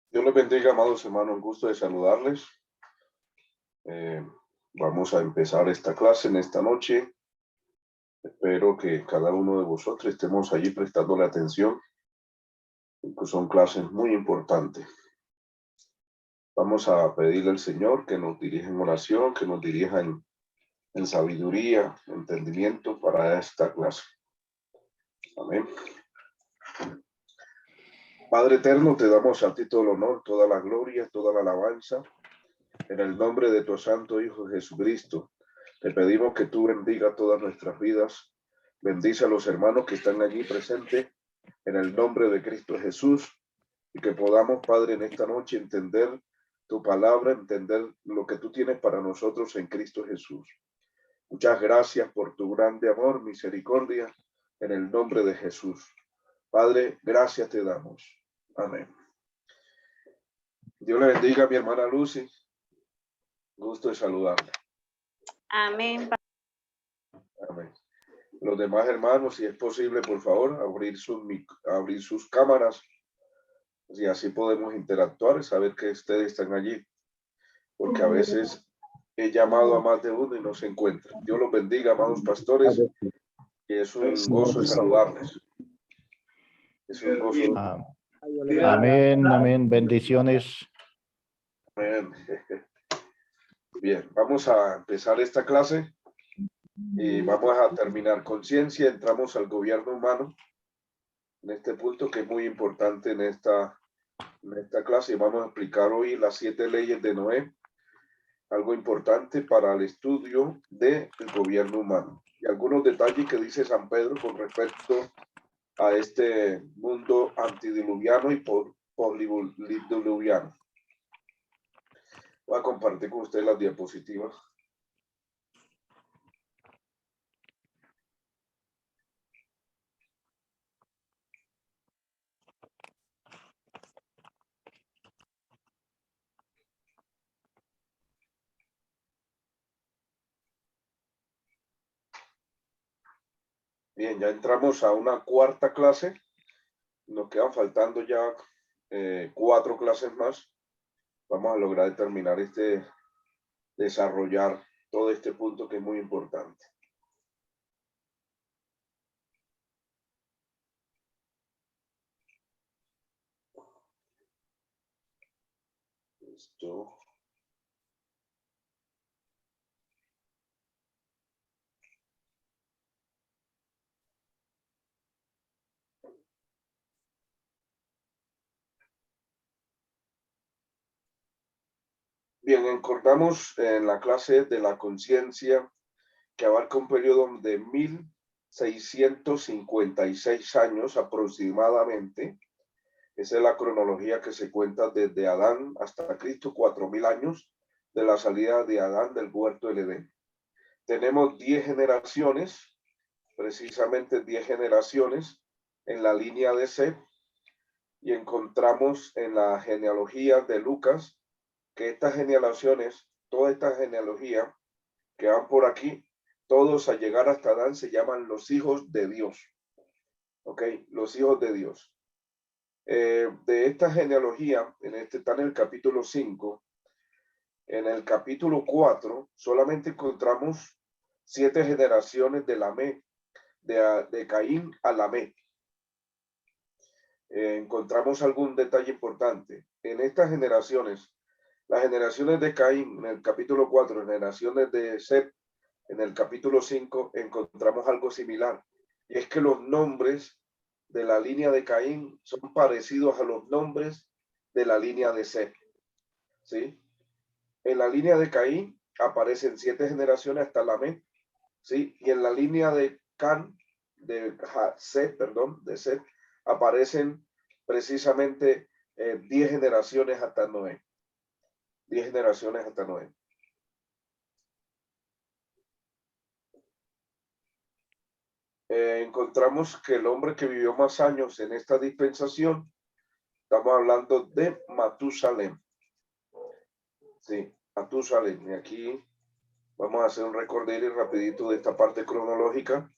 Dios les bendiga, amados hermanos, un gusto de saludarles. Vamos a empezar esta clase en esta noche. Espero que cada uno de vosotros estemos allí prestándole atención, porque son clases muy importantes. Vamos a pedirle al Señor que nos dirija en oración, que nos dirija en sabiduría, entendimiento para esta clase. Amén. Padre eterno, te damos a ti todo el honor, toda la gloria, toda la alabanza. En el nombre de tu santo Hijo Jesucristo, te pedimos que tú bendiga todas nuestras vidas. Bendice a los hermanos que están allí presentes en el nombre de Cristo Jesús, y que podamos, Padre, en esta noche entender tu palabra, entender lo que tú tienes para nosotros en Cristo Jesús. Muchas gracias por tu grande amor, misericordia, en el nombre de Jesús. Padre, gracias te damos. Amén. Dios le bendiga a mi hermana Lucy. Gusto de saludarla. Amén. Amén. Los demás hermanos, si es posible, por favor, abrir sus cámaras, y así podemos interactuar y saber que ustedes están allí, porque a veces he llamado a más de uno y no se encuentra. Dios los bendiga, amados pastores, y es un gozo saludarles. Es un gozo. Amén, amén, bendiciones. Amén. Bien, vamos a empezar esta clase y vamos a terminar conciencia. Entramos al gobierno humano en este punto que es muy importante en esta clase, y vamos a explicar hoy las 7 leyes de Noé, algo importante para el estudio del gobierno humano, y algunos detalles que dice San Pedro con respecto a este mundo antidiluviano y postdiluviano. Voy a compartir con ustedes las diapositivas. Bien, ya entramos a una cuarta clase. Nos quedan faltando ya 4 clases más. Vamos a lograr terminar desarrollar todo este punto que es muy importante. Listo. Bien, encontramos en la clase de la conciencia que abarca un periodo de 1656 años aproximadamente. Esa es la cronología que se cuenta desde Adán hasta Cristo, 4000 años de la salida de Adán del huerto del Edén. Tenemos 10 generaciones, precisamente 10 generaciones en la línea de Seth, y encontramos en la genealogía de Lucas que estas generaciones, toda esta genealogía que van por aquí, todos al llegar hasta Adán se llaman los hijos de Dios. ¿Ok? Los hijos de Dios. De esta genealogía, está en el capítulo 5. En el capítulo 4 solamente encontramos 7 generaciones de Lamé, de Caín a Lamé. Encontramos algún detalle importante. En estas generaciones, las generaciones de Caín en el capítulo 4, generaciones de Seth en el capítulo 5, encontramos algo similar. Y es que los nombres de la línea de Caín son parecidos a los nombres de la línea de Seth. ¿Sí? En la línea de Caín aparecen 7 generaciones hasta Lamé, ¿sí? Y en la línea de Set, aparecen precisamente 10 generaciones hasta Noé. 10 generaciones hasta Noé. Encontramos que el hombre que vivió más años en esta dispensación, estamos hablando de Matusalén. Sí, Matusalén. Y aquí vamos a hacer un recorderis rapidito de esta parte cronológica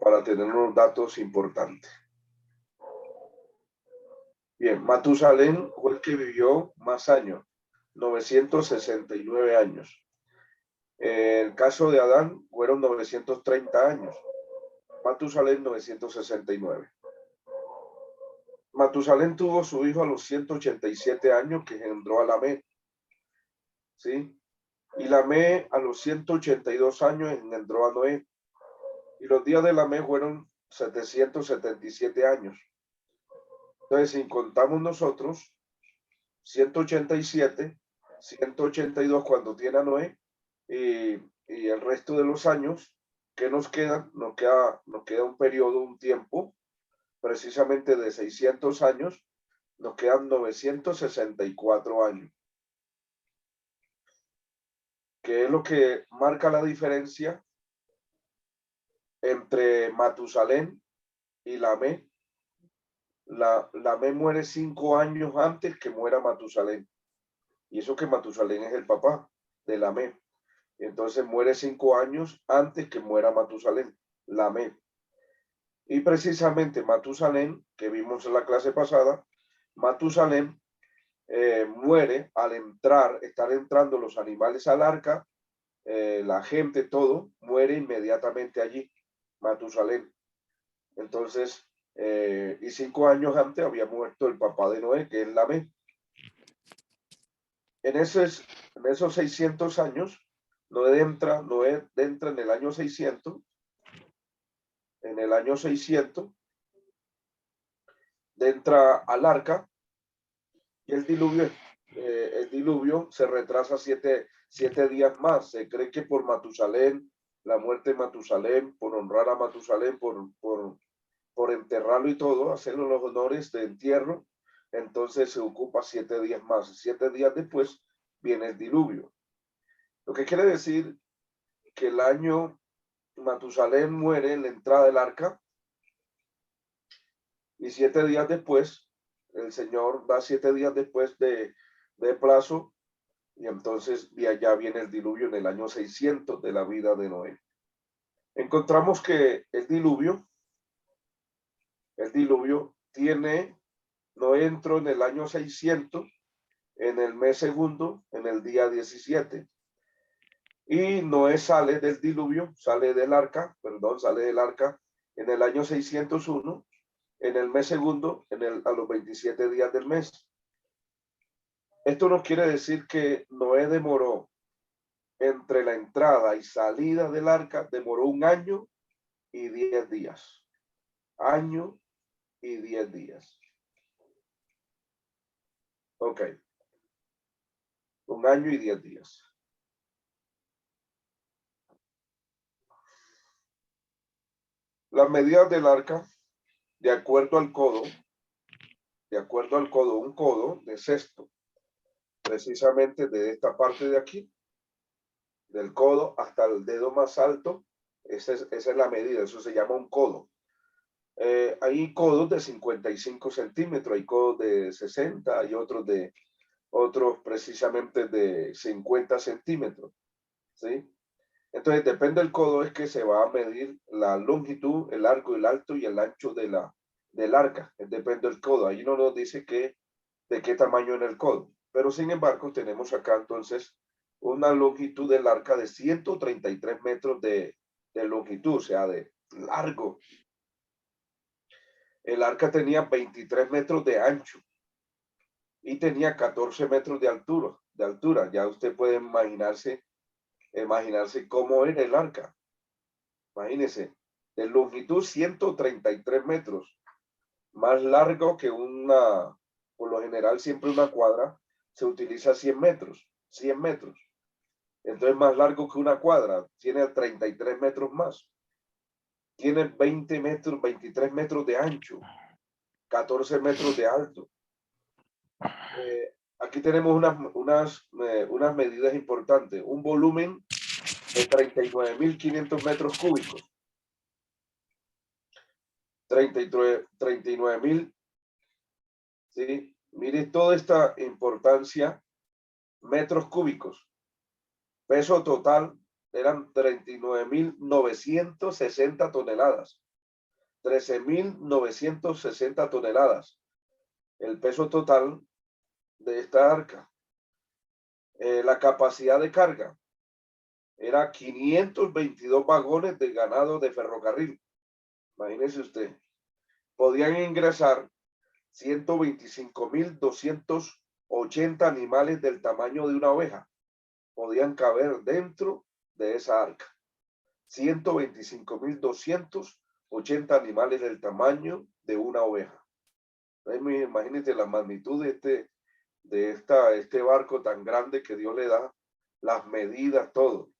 para tener unos datos importantes. Bien, Matusalén fue el que vivió más años, 969 años. El caso de Adán fueron 930 años. Matusalén 969. Matusalén tuvo su hijo a los 187 años, que engendró a Lamé. ¿Sí? Y Lamé a los 182 años engendró a Noé. Y los días de Lamé fueron 777 años. Entonces, si contamos nosotros, 187, 182 cuando tiene a Noé, y el resto de los años que nos quedan, nos queda un periodo, un tiempo, precisamente de 600 años, nos quedan 964 años. ¿Qué es lo que marca la diferencia entre Matusalén y Lamé? Lamé muere 5 años antes que muera Matusalén. Y eso que Matusalén es el papá de Lamé. Entonces muere 5 años antes que muera Matusalén, Lamé. Y precisamente Matusalén, que vimos en la clase pasada, Matusalén muere al estar entrando los animales al arca, la gente, todo, muere inmediatamente allí, Matusalén. Entonces, y 5 años antes había muerto el papá de Noé, que es Lamé. En esos 600 años, Noé entra en el año 600. En el año 600, entra al arca y el diluvio se retrasa 7 días más. Se cree que por Matusalén, la muerte de Matusalén, por honrar a Matusalén, por enterrarlo y todo, hacerle los honores de entierro, entonces se ocupa 7 días más. 7 días después viene el diluvio. Lo que quiere decir que el año Matusalén muere en la entrada del arca y 7 días después, el Señor da 7 días después de plazo y entonces ya viene el diluvio en el año 600 de la vida de Noé. Encontramos que el diluvio Noé entró en el año 600, en el mes segundo, en el día 17. Y Noé sale del diluvio, sale del arca en el año 601, en el mes segundo, a los 27 días del mes. Esto no quiere decir que Noé demoró entre la entrada y salida del arca, demoró 1 año y 10 días. Año y 10 días. Ok. 1 año y 10 días. Las medidas del arca, de acuerdo al codo, un codo de cesto, precisamente de esta parte de aquí, del codo hasta el dedo más alto, esa es la medida, eso se llama un codo. Hay codos de 55 centímetros, hay codos de 60, hay otros precisamente de 50 centímetros, ¿sí? Entonces, depende del codo, es que se va a medir la longitud, el largo, el alto y el ancho del arca. Depende del codo. Ahí no nos dice de qué tamaño en el codo. Pero, sin embargo, tenemos acá entonces una longitud del arca de 133 metros de longitud, o sea, de largo. El arca tenía 23 metros de ancho y tenía 14 metros de altura. Ya usted puede imaginarse cómo era el arca. Imagínense, de longitud 133 metros, más largo que por lo general siempre una cuadra se utiliza 100 metros, 100 metros. Entonces más largo que una cuadra, tiene 33 metros más. Tiene 20 metros, 23 metros de ancho, 14 metros de alto. Aquí tenemos unas medidas importantes. Un volumen de 39.500 metros cúbicos. 39.000. ¿Sí? Mire toda esta importancia. Metros cúbicos. Peso total eran 39.960 toneladas. 13.960 toneladas. El peso total de esta arca. La capacidad de carga era 522 vagones de ganado de ferrocarril. Imagínese usted. Podían ingresar 125.280 animales del tamaño de una oveja. Podían caber dentro de esa arca. 125.280 animales del tamaño de una oveja. Imagínate la magnitud de este barco tan grande que Dios le da, las medidas, todo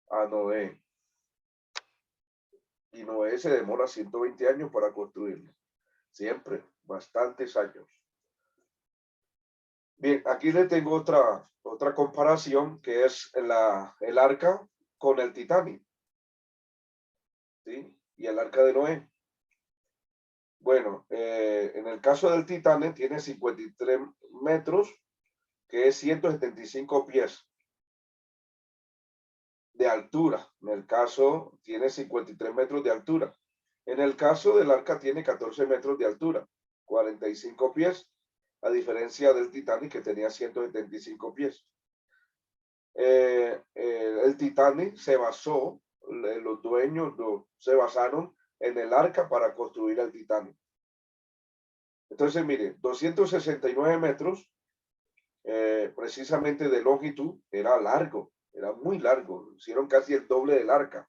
a Noé. Y Noé se demora 120 años para construirlo. Siempre, bastantes años. Bien, aquí le tengo otra comparación, que es el arca con el Titanic. ¿Sí? Y el arca de Noé. Bueno, en el caso del Titanic tiene 53 metros, que es 175 pies de altura. En el caso tiene 53 metros de altura. En el caso del arca tiene 14 metros de altura, 45 pies, a diferencia del Titanic que tenía 175 pies. El Titanic se basó, los dueños se basaron en el arca para construir el Titanic. Entonces, mire, 269 metros, precisamente de longitud, era largo, era muy largo, hicieron casi el doble del arca.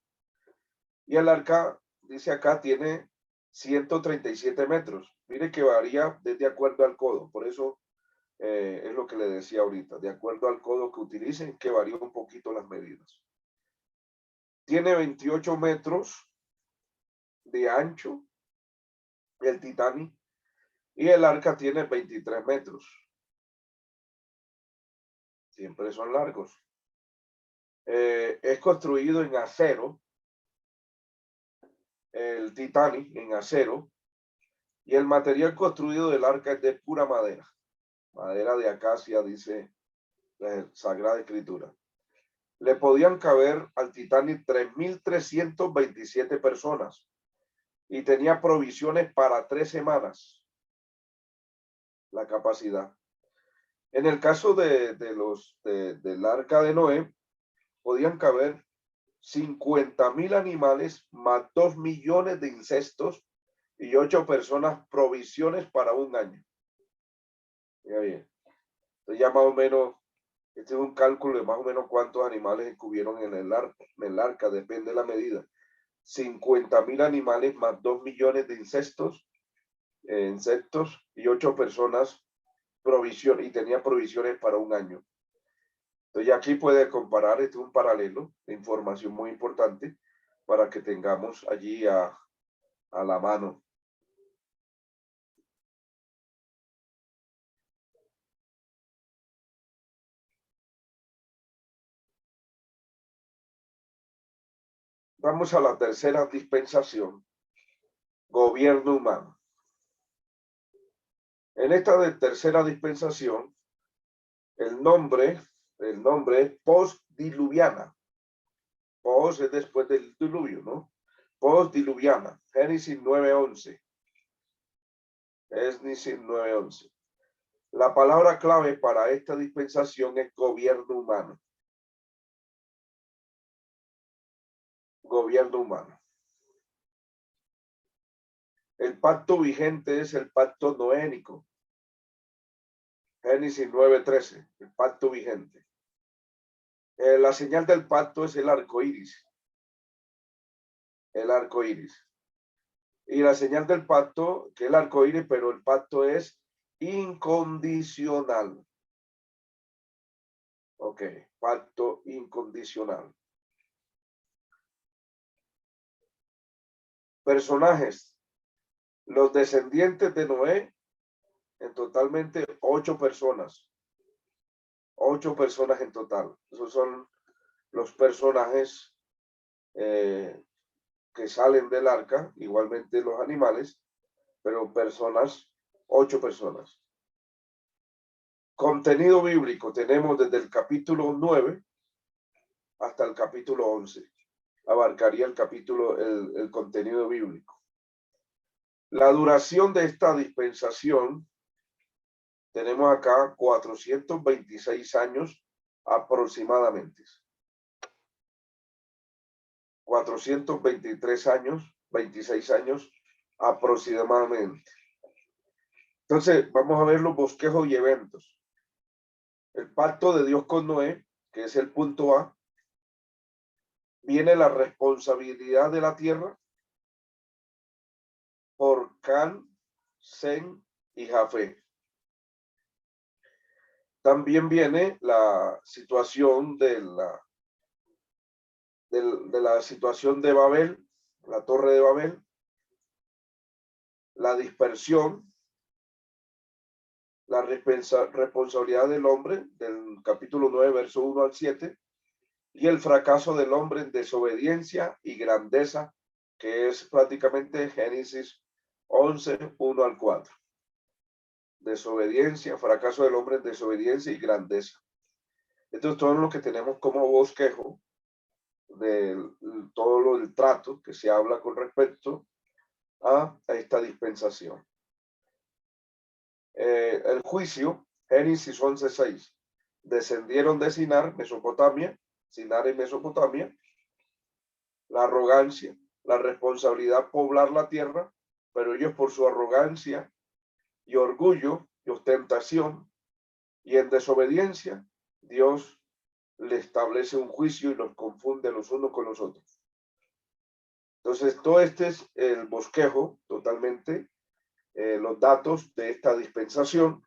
Y el arca, dice acá, tiene 137 metros. Mire que varía de acuerdo al codo, por eso es lo que le decía ahorita, de acuerdo al codo que utilicen, que varía un poquito las medidas. Tiene 28 metros de ancho el Titanic y el arca tiene 23 metros. Siempre son largos. Es construido en acero, el Titanic en acero, y el material construido del arca es de pura madera. Madera de acacia, dice la Sagrada Escritura. Le podían caber al Titanic 3.327 personas y tenía provisiones para 3 semanas. La capacidad. En el caso del arca de Noé, podían caber 50.000 animales más 2 millones de insectos y 8 personas, provisiones para un año. Ya bien. Entonces ya más o menos, este es un cálculo de más o menos cuántos animales estuvieron en el arca, depende de la medida. 50.000 animales más 2 millones de insectos y 8 personas, y tenía provisiones para un año. Entonces aquí puede comparar, este es un paralelo de información muy importante para que tengamos allí a la mano. Vamos a la tercera dispensación, gobierno humano. En esta tercera dispensación, el nombre es postdiluviana. Post es después del diluvio, ¿no? Postdiluviana, Génesis 9:11. Génesis 9:11. La palabra clave para esta dispensación es gobierno humano. Gobierno humano. El pacto vigente es el pacto noénico. Génesis 9:13, el pacto vigente. La señal del pacto es el arco iris. El arco iris. Y la señal del pacto, que es el arco iris, pero el pacto es incondicional. ¿Ok? Ok, pacto incondicional. Personajes. Los descendientes de Noé, en totalmente 8 personas. 8 personas en total. Esos son los personajes que salen del arca, igualmente los animales, pero personas, 8 personas. Contenido bíblico tenemos desde el capítulo 9 hasta el capítulo 11. Abarcaría el capítulo, el contenido bíblico. La duración de esta dispensación, tenemos acá 426 años aproximadamente. 423 años, 26 años aproximadamente. Entonces, vamos a ver los bosquejos y eventos. El pacto de Dios con Noé, que es el punto A, viene la responsabilidad de la tierra por Can, Sem y Jafé. También viene la situación de la situación de Babel, la torre de Babel, la dispersión, la responsabilidad del hombre, del capítulo 9, verso 1 al 7, y el fracaso del hombre en desobediencia y grandeza, que es prácticamente Génesis 11, 1 al 4. Desobediencia, fracaso del hombre en desobediencia y grandeza. Esto es todo lo que tenemos como bosquejo de todo el trato que se habla con respecto a esta dispensación. El juicio, Génesis 11:6, descendieron de Sinar, Mesopotamia, Sinar y Mesopotamia, la arrogancia, la responsabilidad poblar la tierra, pero ellos por su arrogancia y orgullo y ostentación y en desobediencia, Dios le establece un juicio y los confunde los unos con los otros. Entonces, todo este es el bosquejo totalmente, los datos de esta dispensación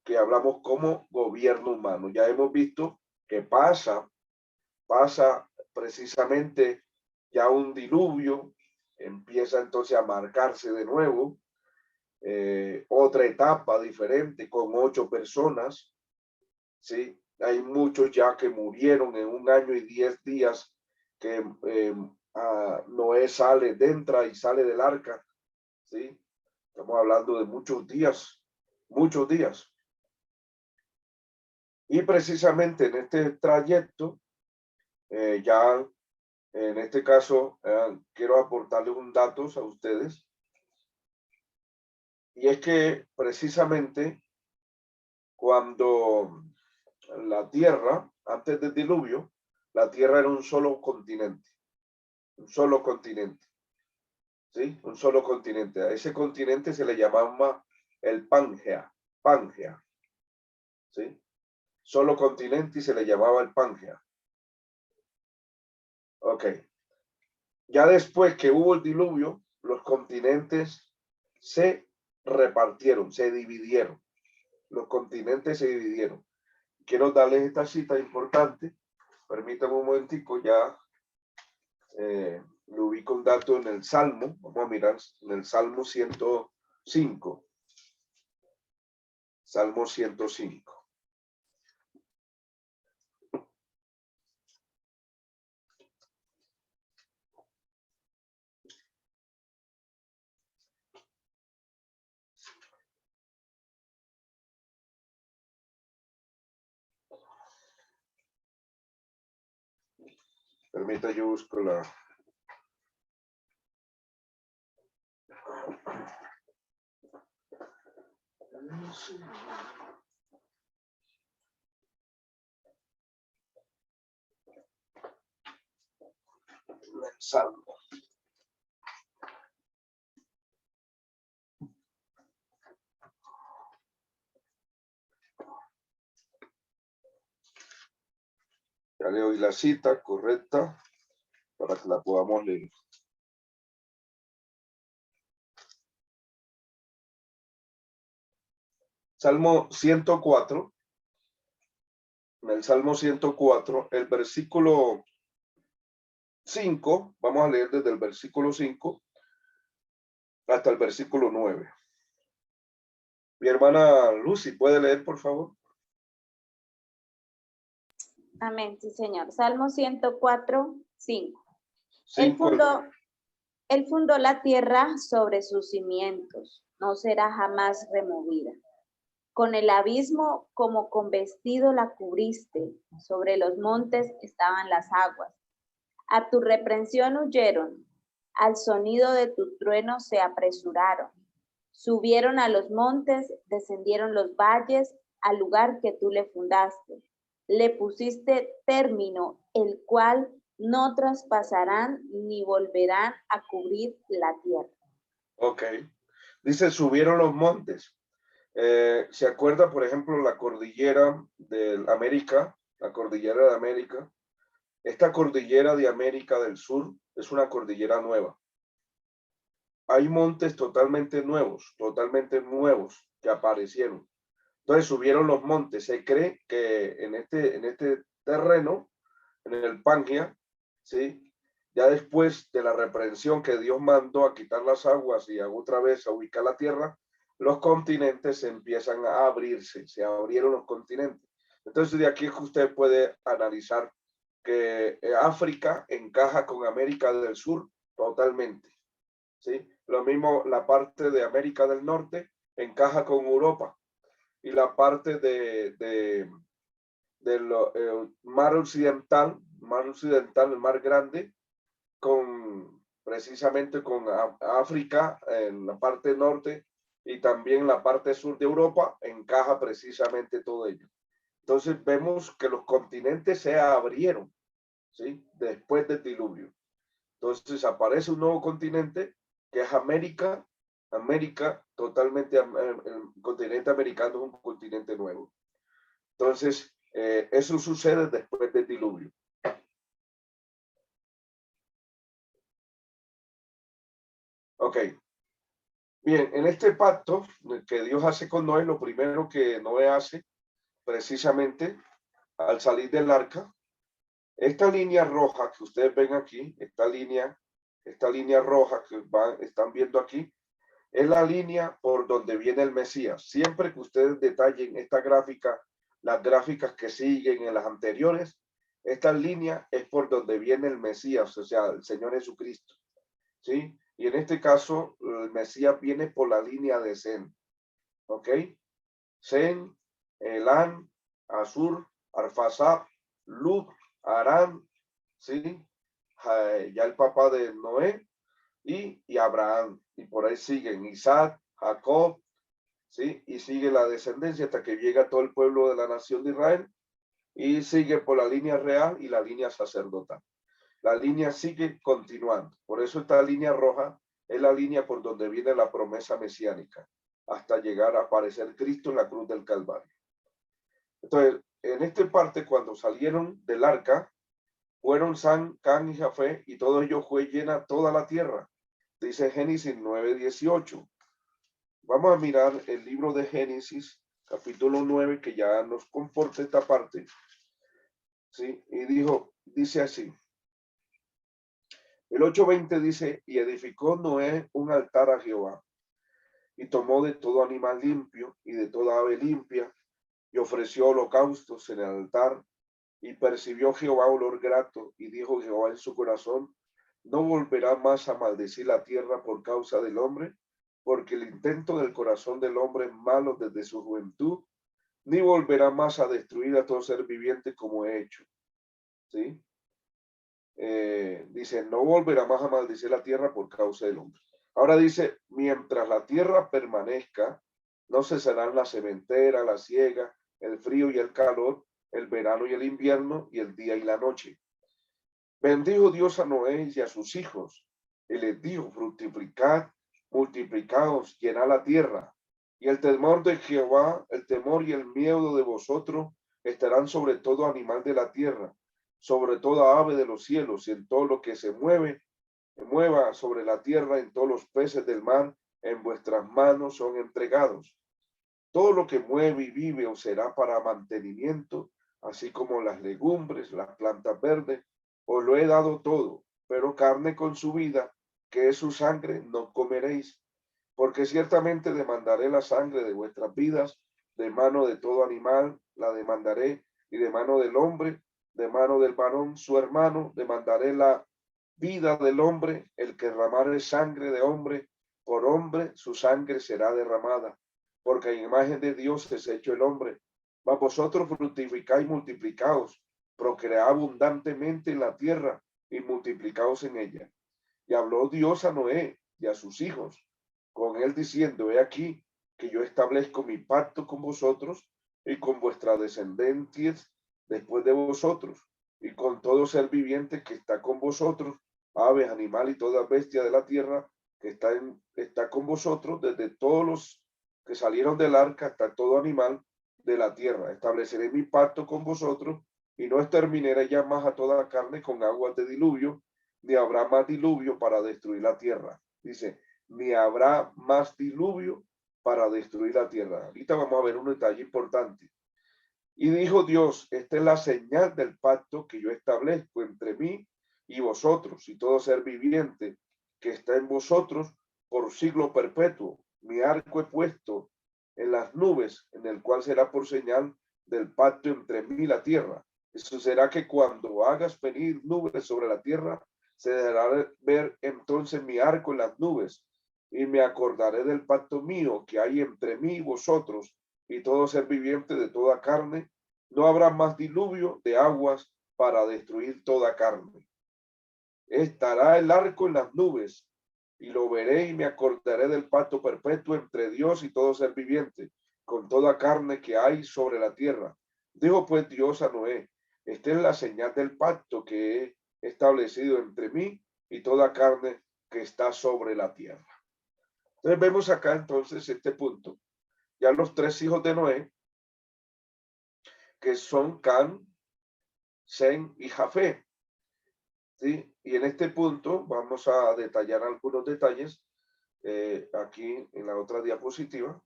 que hablamos como gobierno humano. Ya hemos visto que pasa precisamente ya un diluvio, empieza entonces a marcarse de nuevo otra etapa diferente con 8 personas, ¿sí? Hay muchos ya que murieron en 1 año y 10 días que Noé entra y sale del arca, ¿sí? Estamos hablando de muchos días, muchos días. Y precisamente en este trayecto, ya en este caso, quiero aportarles un dato a ustedes. Y es que precisamente cuando la Tierra, antes del diluvio, la Tierra era un solo continente. Un solo continente. ¿Sí? Un solo continente. A ese continente se le llamaba el Pangea. Pangea. ¿Sí? Solo continente y se le llamaba el Pangea. Ok. Ya después que hubo el diluvio, los continentes se repartieron, se dividieron. Los continentes se dividieron. Quiero darles esta cita importante. Permítanme un momentico, ya le ubico un dato en el Salmo. Vamos a mirar en el Salmo 105. Salmo 105. Permita, yo busco la... El Salmo. Ya le doy la cita correcta para que la podamos leer. Salmo 104, en el Salmo 104, el versículo 5, vamos a leer desde el versículo 5 hasta el versículo 9. Mi hermana Lucy, ¿puede leer, por favor? Amén, sí, Señor. Salmo 104, 5. Cinco. Él fundó la tierra sobre sus cimientos, no será jamás removida. Con el abismo como con vestido la cubriste, sobre los montes estaban las aguas. A tu reprensión huyeron, al sonido de tu trueno se apresuraron. Subieron a los montes, descendieron los valles, al lugar que tú le fundaste. Le pusiste término, el cual no traspasarán ni volverán a cubrir la tierra. Ok. Dice, subieron los montes. ¿Se acuerda, por ejemplo, la cordillera de América? La cordillera de América. Esta cordillera de América del Sur es una cordillera nueva. Hay montes totalmente nuevos que aparecieron. Entonces subieron los montes. Se cree que en este terreno, en el Pangia, ¿sí? Ya después de la reprensión que Dios mandó a quitar las aguas y a otra vez a ubicar la tierra, los continentes empiezan a abrirse, se abrieron los continentes. Entonces de aquí es que usted puede analizar que África encaja con América del Sur totalmente, ¿sí? Lo mismo la parte de América del Norte encaja con Europa y la parte del mar occidental, el mar grande, precisamente con África en la parte norte y también la parte sur de Europa, encaja precisamente todo ello. Entonces vemos que los continentes se abrieron, ¿sí? Después del diluvio. Entonces aparece un nuevo continente que es América. América, totalmente, el continente americano es un continente nuevo. Entonces, eso sucede después del diluvio. Ok. Bien, en este pacto que Dios hace con Noé, lo primero que Noé hace, precisamente, al salir del arca, esta línea roja que ustedes ven aquí, esta línea roja que están viendo aquí, es la línea por donde viene el Mesías. Siempre que ustedes detallen esta gráfica, las gráficas que siguen en las anteriores, esta línea es por donde viene el Mesías, o sea, el Señor Jesucristo, ¿sí? Y en este caso, el Mesías viene por la línea de Zen, ¿ok? Zen, Elan, Asur, Arfasab, Lut, Aram, ¿sí? Ya el papá de Noé y Abraham. Y por ahí siguen Isaac, Jacob, ¿sí? Y sigue la descendencia hasta que llega todo el pueblo de la nación de Israel y sigue por la línea real y la línea sacerdotal. La línea sigue continuando. Por eso esta línea roja es la línea por donde viene la promesa mesiánica, hasta llegar a aparecer Cristo en la cruz del Calvario. Entonces, en esta parte, cuando salieron del arca, fueron San, Can y Jafé, y todo ello fue llena toda la tierra. Dice Génesis 9:18. Vamos a mirar el libro de Génesis, capítulo 9, que ya nos comporta esta parte. ¿Sí? Y dice así. El 8:20 dice, y edificó Noé un altar a Jehová, y tomó de todo animal limpio y de toda ave limpia, y ofreció holocaustos en el altar, y percibió Jehová olor grato, y dijo Jehová en su corazón, no volverá más a maldecir la tierra por causa del hombre, porque el intento del corazón del hombre es malo desde su juventud, ni volverá más a destruir a todo ser viviente como he hecho. ¿Sí? Dice, no volverá más a maldecir la tierra por causa del hombre. Ahora dice, mientras la tierra permanezca, no cesarán la sementera, la siega, el frío y el calor, el verano y el invierno, y el día y la noche. Bendijo Dios a Noé y a sus hijos, y les dijo, fructificad, multiplicaos, llenad la tierra, y el temor de Jehová, el temor y el miedo de vosotros estarán sobre todo animal de la tierra, sobre toda ave de los cielos, y en todo lo que se mueva sobre la tierra, en todos los peces del mar, en vuestras manos son entregados. Todo lo que mueve y vive os será para mantenimiento, así como las legumbres, las plantas verdes, os lo he dado todo, pero carne con su vida, que es su sangre, no comeréis, porque ciertamente demandaré la sangre de vuestras vidas, de mano de todo animal la demandaré, y de mano del hombre, de mano del varón su hermano, demandaré la vida del hombre, el que derramare sangre de hombre, por hombre su sangre será derramada, porque en imagen de Dios es hecho el hombre. Mas vosotros fructificáis, multiplicaos, procread abundantemente en la tierra y multiplicaos en ella. Y habló Dios a Noé y a sus hijos, con él diciendo, he aquí que yo establezco mi pacto con vosotros y con vuestras descendencias después de vosotros, y con todo ser viviente que está con vosotros, aves, animal y toda bestia de la tierra que está con vosotros, desde todos los que salieron del arca hasta todo animal de la tierra. Estableceré mi pacto con vosotros y no exterminaré ya más a toda carne con aguas de diluvio, ni habrá más diluvio para destruir la tierra. Dice, ni habrá más diluvio para destruir la tierra. Ahorita vamos a ver un detalle importante. Y dijo Dios, esta es la señal del pacto que yo establezco entre mí y vosotros y todo ser viviente que está en vosotros por siglo perpetuo. Mi arco he puesto en las nubes, en el cual será por señal del pacto entre mí y la tierra. Eso será que cuando hagas venir nubes sobre la tierra, se dejará ver entonces mi arco en las nubes, y me acordaré del pacto mío que hay entre mí y vosotros y todo ser viviente de toda carne. No habrá más diluvio de aguas para destruir toda carne. Estará el arco en las nubes, y lo veré y me acordaré del pacto perpetuo entre Dios y todo ser viviente, con toda carne que hay sobre la tierra. Dijo pues Dios a Noé, esta es la señal del pacto que he establecido entre mí y toda carne que está sobre la tierra. Entonces vemos acá entonces este punto. Ya los tres hijos de Noé, que son Can, Sem y Jafé. ¿Sí? Y en este punto vamos a detallar algunos detalles. Aquí en la otra diapositiva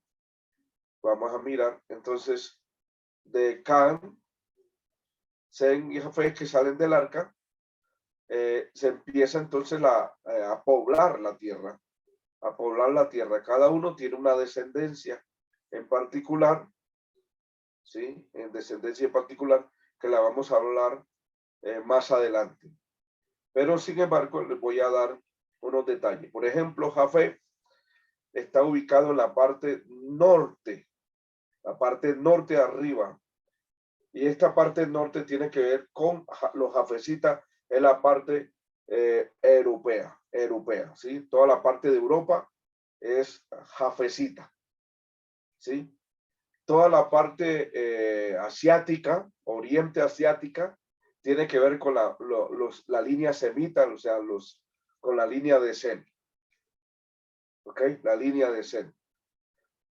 vamos a mirar entonces de Can, Sem y Jafé que salen del arca. Se empieza entonces a poblar la tierra, a poblar la tierra. Cada uno tiene una descendencia en particular, ¿sí? En descendencia en particular, que la vamos a hablar más adelante. Pero sin embargo, les voy a dar unos detalles. Por ejemplo, Jafé está ubicado en la parte norte arriba. Y esta parte norte tiene que ver con los jafecitas en la parte europea, ¿sí? Toda la parte de Europa es jafecita, ¿sí? Toda la parte asiática, oriente asiática, tiene que ver con la línea semita, o sea, con la línea de Sem. ¿Ok? La línea de Sem.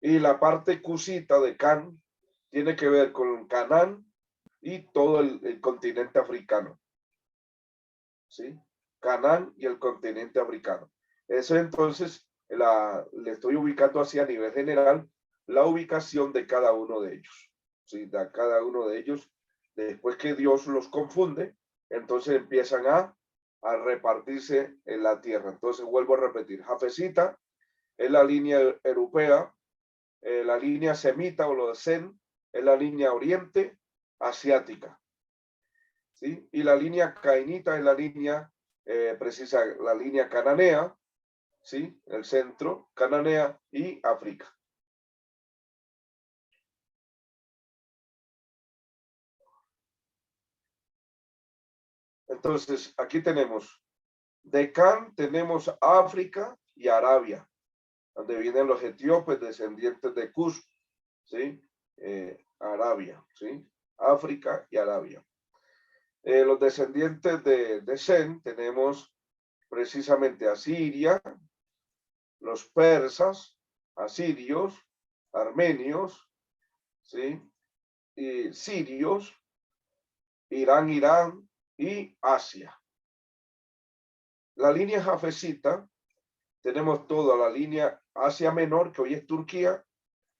Y la parte cusita de Can tiene que ver con Canaán y todo el continente africano. ¿Sí? Canaán y el continente africano. Eso entonces le estoy ubicando así a nivel general la ubicación de cada uno de ellos. ¿Sí? De cada uno de ellos. Después que Dios los confunde, entonces empiezan a repartirse en la tierra. Entonces vuelvo a repetir, Jafecita es la línea europea, la línea semita o lo de Sem es la línea oriente asiática, ¿sí? Y la línea cainita es la línea precisa, la línea cananea, ¿sí? El centro, Cananea y África. Entonces, aquí tenemos, de Can tenemos África y Arabia, donde vienen los etíopes descendientes de Cus, ¿sí? Arabia, ¿sí? África y Arabia. Los descendientes de Sem tenemos precisamente a Siria, los persas, asirios, armenios, ¿sí? Y sirios, Irán y Asia. La línea jafecita, tenemos toda la línea Asia Menor, que hoy es Turquía,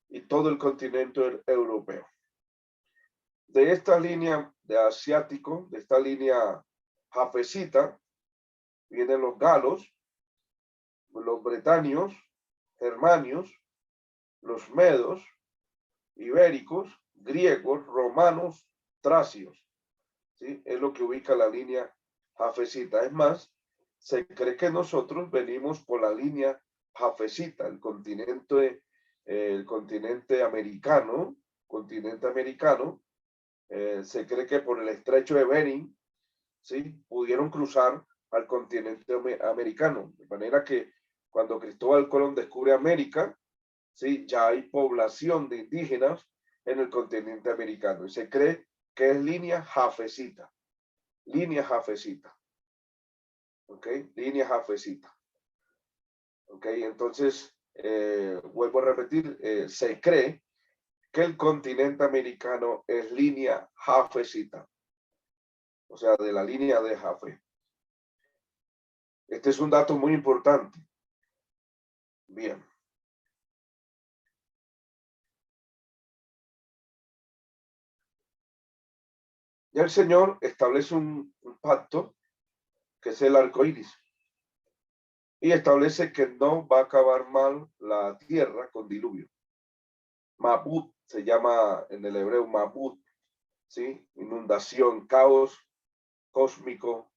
y todo el continente europeo. De esta línea de asiático, de esta línea jafesita, vienen los galos, los bretanios, germanios, los medos, ibéricos, griegos, romanos, tracios. ¿Sí? Es lo que ubica la línea jafesita. Es más, se cree que nosotros venimos por la línea jafesita, el continente americano, se cree que por el estrecho de Bering, ¿sí? Pudieron cruzar al continente americano, de manera que cuando Cristóbal Colón descubre América, ¿sí? Ya hay población de indígenas en el continente americano y se cree que es línea jafesita, ¿ok? Línea jafesita, ¿ok? Entonces, vuelvo a repetir, se cree que el continente americano es línea jafesita, o sea, de la línea de Jafre. Este es un dato muy importante. Bien. Ya el Señor establece un pacto que es el arco iris y establece que no va a acabar mal la tierra con diluvio. Mabut se llama en el hebreo Mabut, ¿sí? Inundación, caos cósmico,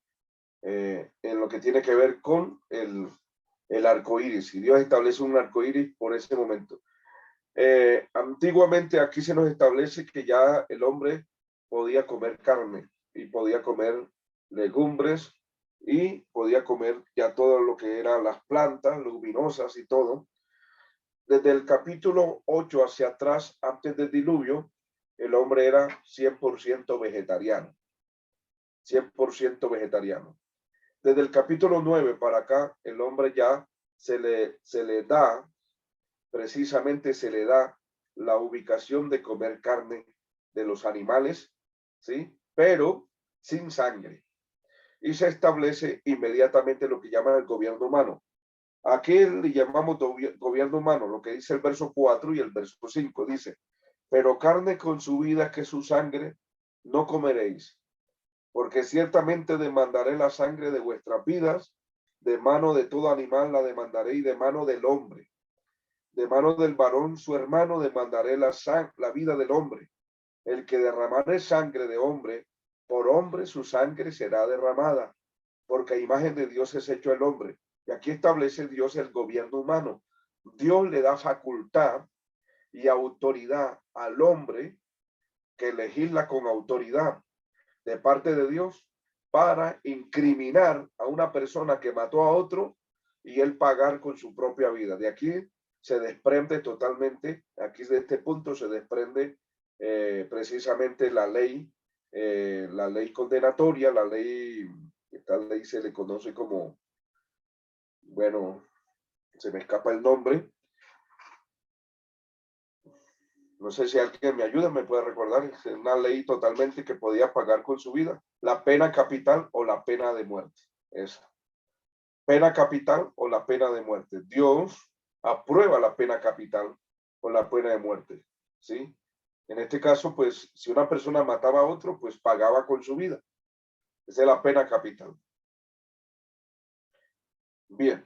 en lo que tiene que ver con el arco iris. Y Dios establece un arco iris por ese momento. Antiguamente aquí se nos establece que ya el hombre podía comer carne y podía comer legumbres y podía comer ya todo lo que eran las plantas luminosas y todo. Desde el capítulo 8 hacia atrás, antes del diluvio, el hombre era 100% vegetariano. 100% vegetariano. Desde el capítulo 9 para acá, el hombre ya se le da, precisamente se le da la ubicación de comer carne de los animales, ¿sí? Pero sin sangre. Y se establece inmediatamente lo que llaman el gobierno humano. Aquí le llamamos gobierno humano, lo que dice el verso 4 y el verso 5, dice, pero carne con su vida que su sangre no comeréis, porque ciertamente demandaré la sangre de vuestras vidas, de mano de todo animal la demandaré y de mano del hombre. De mano del varón su hermano demandaré la vida del hombre. El que derramare sangre de hombre, por hombre su sangre será derramada, porque a imagen de Dios es hecho el hombre. Y aquí establece Dios el gobierno humano. Dios le da facultad y autoridad al hombre que legisla con autoridad de parte de Dios para incriminar a una persona que mató a otro y él pagar con su propia vida. De aquí se desprende totalmente, aquí de este punto se desprende precisamente la ley condenatoria, esta ley se le conoce como, bueno, se me escapa el nombre. No sé si alguien me ayuda, me puede recordar. Es una ley totalmente que podía pagar con su vida. La pena capital o la pena de muerte. Esa. Pena capital o la pena de muerte. Dios aprueba la pena capital o la pena de muerte. ¿Sí? En este caso, pues, si una persona mataba a otro, pues pagaba con su vida. Esa es la pena capital. Bien.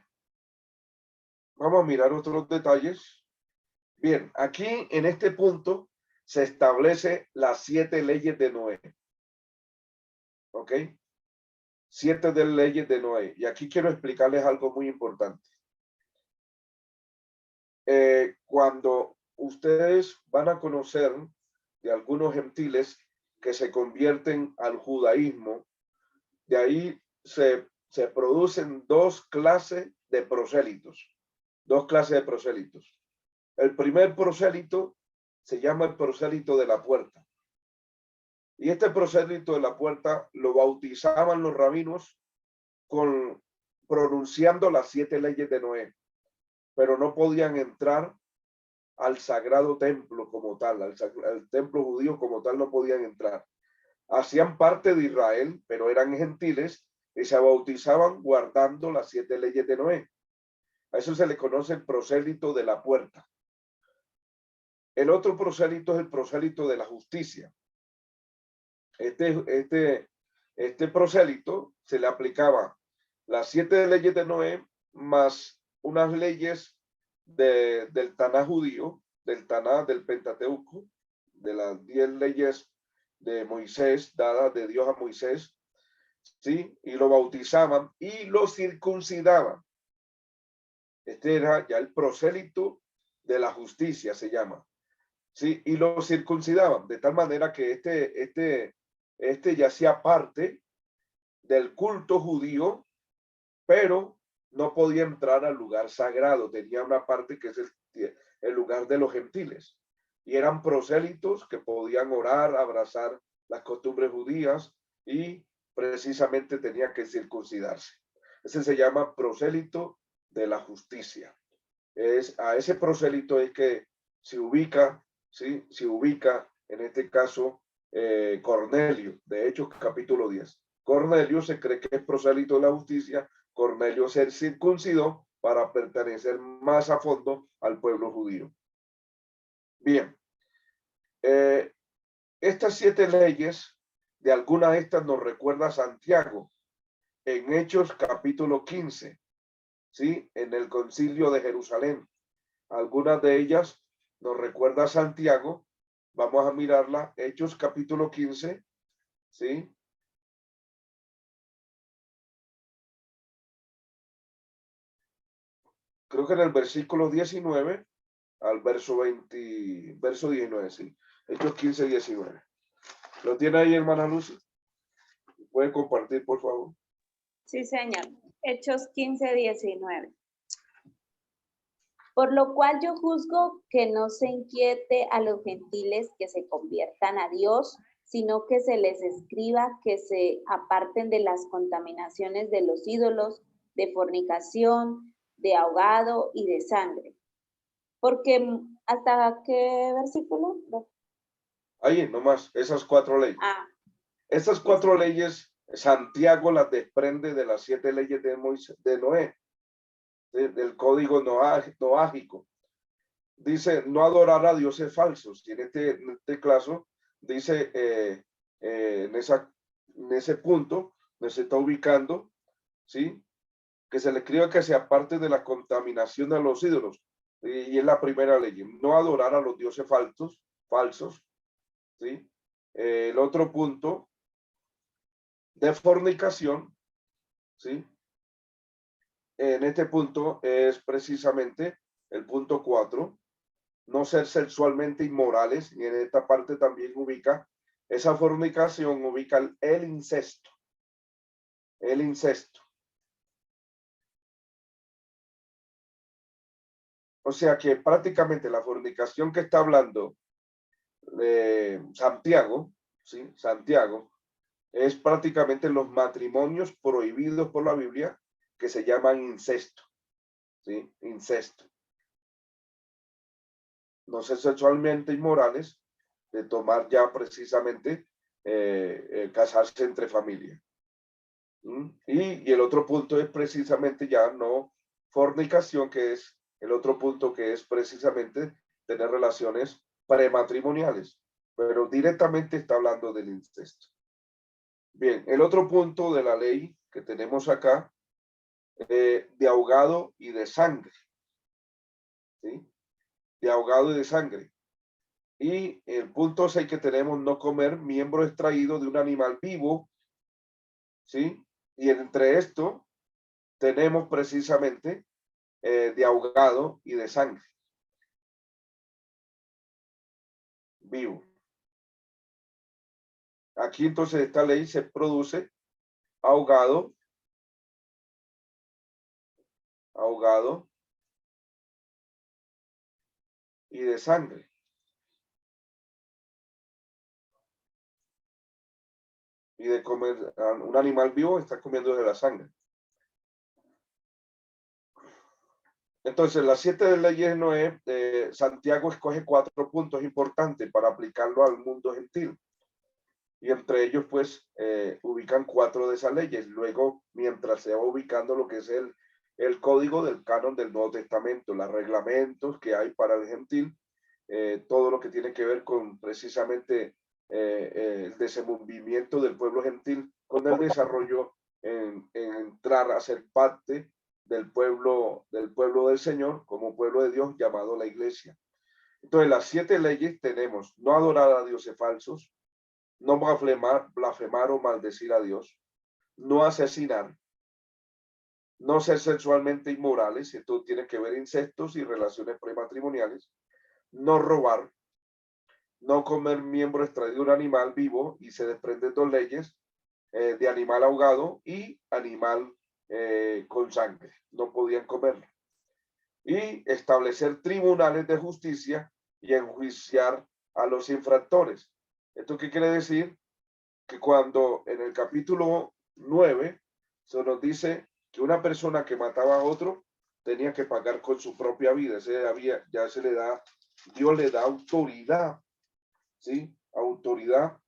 Vamos a mirar otros detalles. Bien, aquí en este punto se establece las 7 leyes de Noé. ¿Ok? 7 de leyes de Noé. Y aquí quiero explicarles algo muy importante. Cuando ustedes van a conocer de algunos gentiles que se convierten al judaísmo, de ahí se producen dos clases de prosélitos. Dos clases de prosélitos. El primer prosélito se llama el prosélito de la puerta. Y este prosélito de la puerta lo bautizaban los rabinos pronunciando las 7 leyes de Noé, pero no podían entrar al sagrado templo como tal, al templo judío como tal no podían entrar. Hacían parte de Israel, pero eran gentiles y se bautizaban guardando las 7 leyes de Noé. A eso se le conoce el prosélito de la puerta. El otro prosélito es el prosélito de la justicia. Este prosélito se le aplicaba las 7 leyes de Noé más unas leyes del Taná judío, del Taná del Pentateuco, de las 10 leyes de Moisés, dadas de Dios a Moisés, ¿sí? Y lo bautizaban y lo circuncidaban. Este era ya el prosélito de la justicia, se llama, ¿sí? Y lo circuncidaban, de tal manera que este ya hacía parte del culto judío, pero no podía entrar al lugar sagrado. Tenía una parte que es el lugar de los gentiles. Y eran prosélitos que podían orar, abrazar las costumbres judías y precisamente tenía que circuncidarse. Ese se llama prosélito de la justicia. A ese prosélito es que se ubica, ¿sí? Se ubica en este caso Cornelio, de Hechos capítulo 10. Cornelio se cree que es prosélito de la justicia. Cornelio se circuncidó para pertenecer más a fondo al pueblo judío. Bien, estas 7 leyes, de algunas de estas nos recuerda Santiago en Hechos capítulo 15, ¿sí? En el concilio de Jerusalén. Algunas de ellas nos recuerda Santiago. Vamos a mirarla. Hechos capítulo 15, ¿sí? Creo que en el versículo 19 al verso 19, sí. Hechos 15, 19. ¿Lo tiene ahí, hermana Lucy? ¿Puede compartir, por favor? Sí, señor. Hechos 15, 19. Por lo cual yo juzgo que no se inquiete a los gentiles que se conviertan a Dios, sino que se les escriba que se aparten de las contaminaciones de los ídolos, de fornicación, de ahogado y de sangre. Porque, ¿hasta qué versículo? Ahí, nomás, esas 4 leyes. Estas 4 leyes, Santiago las desprende de las 7 leyes de Moisés, de Noé, del código noágico. Dice, no adorar a dioses falsos. Y en este caso, dice, en ese punto, donde se está ubicando, ¿sí? Que se le escriba que se aparte de la contaminación de los ídolos. Y es la primera ley, no adorar a los dioses falsos, ¿sí? El otro punto, de fornicación, ¿sí? En este punto es precisamente el punto 4, no ser sexualmente inmorales, y en esta parte también ubica, esa fornicación ubica el incesto. El incesto. O sea que prácticamente la fornicación que está hablando Santiago, ¿sí? Santiago, es prácticamente los matrimonios prohibidos por la Biblia que se llaman incesto, ¿sí? Incesto. No ser sexualmente inmorales, de tomar ya precisamente casarse entre familias. Y el otro punto es precisamente ya no fornicación, que es el otro punto, que es precisamente tener relaciones prematrimoniales, pero directamente está hablando del incesto. Bien, el otro punto de la ley que tenemos acá, de ahogado y de sangre, ¿sí? De ahogado y de sangre. Y el punto 6 que tenemos, no comer miembro extraído de un animal vivo, ¿sí? Y entre esto tenemos precisamente de ahogado y de sangre vivo. Aquí entonces esta ley se produce ahogado y de sangre. Y de comer un animal vivo, está comiendo de la sangre. Entonces, las 7 leyes de Noé, Santiago escoge 4 puntos importantes para aplicarlo al mundo gentil. Y entre ellos, pues, ubican 4 de esas leyes. Luego, mientras se va ubicando lo que es el código del canon del Nuevo Testamento, los reglamentos que hay para el gentil, todo lo que tiene que ver con precisamente el desenvolvimiento del pueblo gentil con el desarrollo en entrar a ser parte del pueblo del Señor como pueblo de Dios llamado la iglesia. Entonces, las 7 leyes tenemos: no adorar a dioses falsos, no blasfemar o maldecir a Dios, no asesinar, no ser sexualmente inmorales, esto tiene que ver incestos y relaciones prematrimoniales, no robar, no comer miembro extraído de un animal vivo, y se desprenden 2 leyes, de animal ahogado y animal con sangre, no podían comerlo. Y establecer tribunales de justicia y enjuiciar a los infractores. ¿Esto qué quiere decir? Que cuando en el capítulo 9 se nos dice que una persona que mataba a otro tenía que pagar con su propia vida, ya se le da, Dios le da autoridad, ¿sí? Autoridad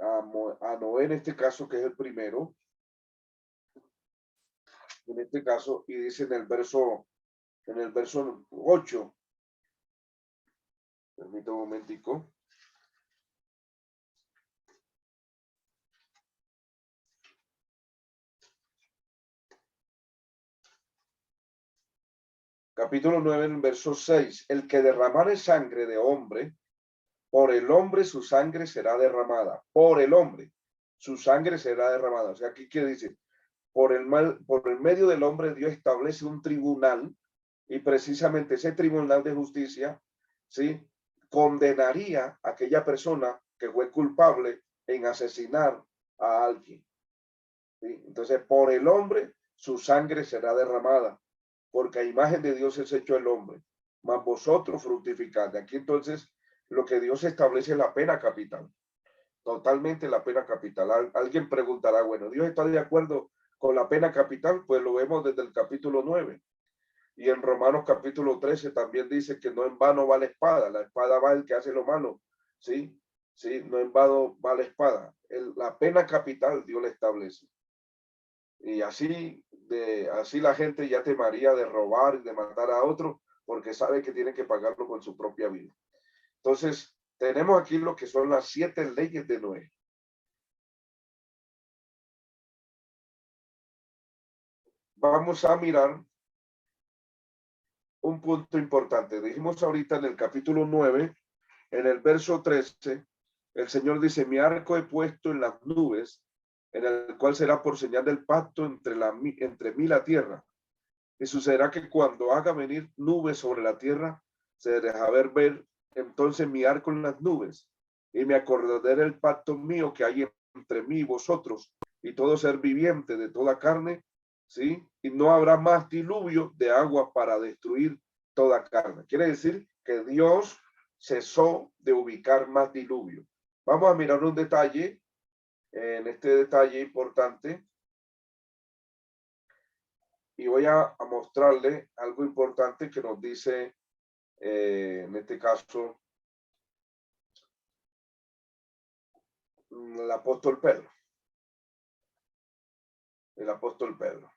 a Noé en este caso, que es el primero, en este caso, y dice en el verso 8, permítame un momentico. Capítulo 9, en el verso 6, el que derramare sangre de hombre, por el hombre su sangre será derramada, por el hombre su sangre será derramada. O sea, aquí quiere decir, por el medio del hombre Dios establece un tribunal, y precisamente ese tribunal de justicia, ¿sí?, condenaría a aquella persona que fue culpable en asesinar a alguien, ¿sí? Entonces, por el hombre su sangre será derramada, porque a imagen de Dios es hecho el hombre, mas vosotros fructificad. Aquí entonces lo que Dios establece es la pena capital, totalmente la pena capital. Alguien preguntará, bueno, ¿Dios está de acuerdo con la pena capital? Pues lo vemos desde el capítulo 9. Y en Romanos capítulo 13 también dice que no en vano va la espada va el que hace lo malo, ¿sí? Sí, no en vano va la espada. La pena capital Dios la establece. Y así la gente ya temaría de robar y de matar a otro, porque sabe que tiene que pagarlo con su propia vida. Entonces, tenemos aquí lo que son las 7 leyes de Noé. Vamos a mirar un punto importante. Dijimos ahorita en el capítulo 9, en el verso 13, el Señor dice: mi arco he puesto en las nubes, en el cual será por señal del pacto entre mí y la tierra. Y sucederá que cuando haga venir nubes sobre la tierra, se dejará ver entonces mi arco en las nubes, y me acordaré del pacto mío que hay entre mí y vosotros y todo ser viviente de toda carne, ¿sí? Y no habrá más diluvio de agua para destruir toda carne. Quiere decir que Dios cesó de ubicar más diluvio. Vamos a mirar un detalle, en este detalle importante, y voy a mostrarle algo importante que nos dice, en este caso, el apóstol Pedro. El apóstol Pedro.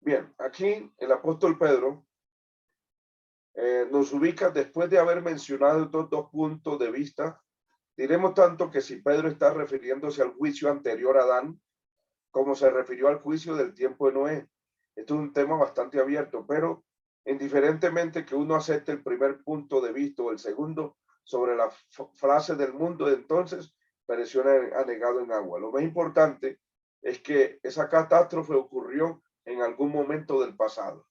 Bien, aquí el apóstol Pedro nos ubica después de haber mencionado estos 2 puntos de vista. Diremos tanto que si Pedro está refiriéndose al juicio anterior a Adán, como se refirió al juicio del tiempo de Noé. Esto es un tema bastante abierto, pero indiferentemente que uno acepte el primer punto de vista o el segundo sobre la frase del mundo de entonces, pereció anegado en agua. Lo más importante es que esa catástrofe ocurrió en algún momento del pasado.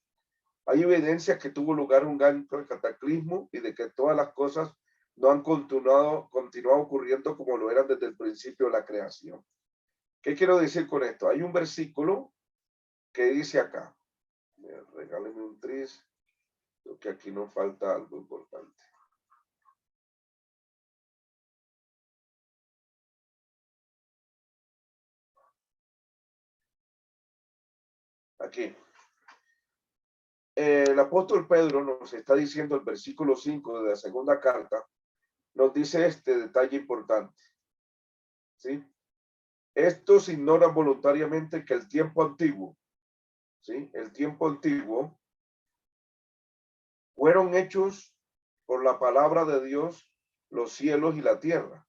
Hay evidencia que tuvo lugar un gran cataclismo y de que todas las cosas no han continuado ocurriendo como lo eran desde el principio de la creación. ¿Qué quiero decir con esto? Hay un versículo que dice acá, regáleme un tris, creo que aquí nos falta algo importante. Aquí. El apóstol Pedro nos está diciendo, el versículo 5 de la segunda carta, nos dice este detalle importante. ¿sí? Estos ignoran voluntariamente que el tiempo antiguo, ¿sí? El tiempo antiguo fueron hechos por la palabra de Dios los cielos y la tierra.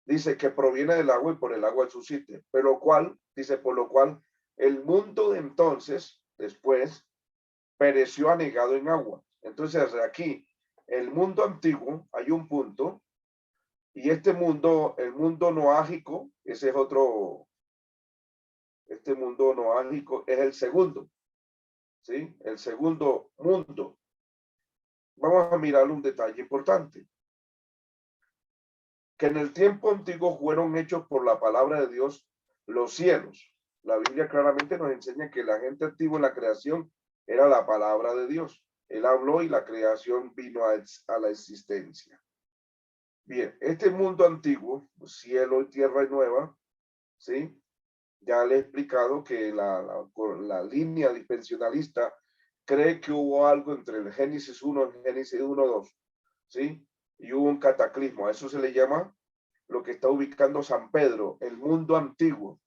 Dice que proviene del agua y por el agua subsiste, pero por lo cual el mundo de entonces, después, pereció anegado en agua. Entonces aquí, el mundo antiguo, hay un punto, y este mundo, el mundo noágico, ese es otro, este mundo noágico es el segundo, ¿sí? El segundo mundo. Vamos a mirar un detalle importante. Que en el tiempo antiguo fueron hechos por la palabra de Dios los cielos. La Biblia claramente nos enseña que la gente antigua en la creación era la palabra de Dios. Él habló y la creación vino a la existencia. Bien, este mundo antiguo, cielo y tierra nueva, ¿sí? Ya le he explicado que la línea dispensionalista cree que hubo algo entre el Génesis 1 y el Génesis 1:2, ¿sí? Y hubo un cataclismo. A eso se le llama lo que está ubicando San Pedro, el mundo antiguo.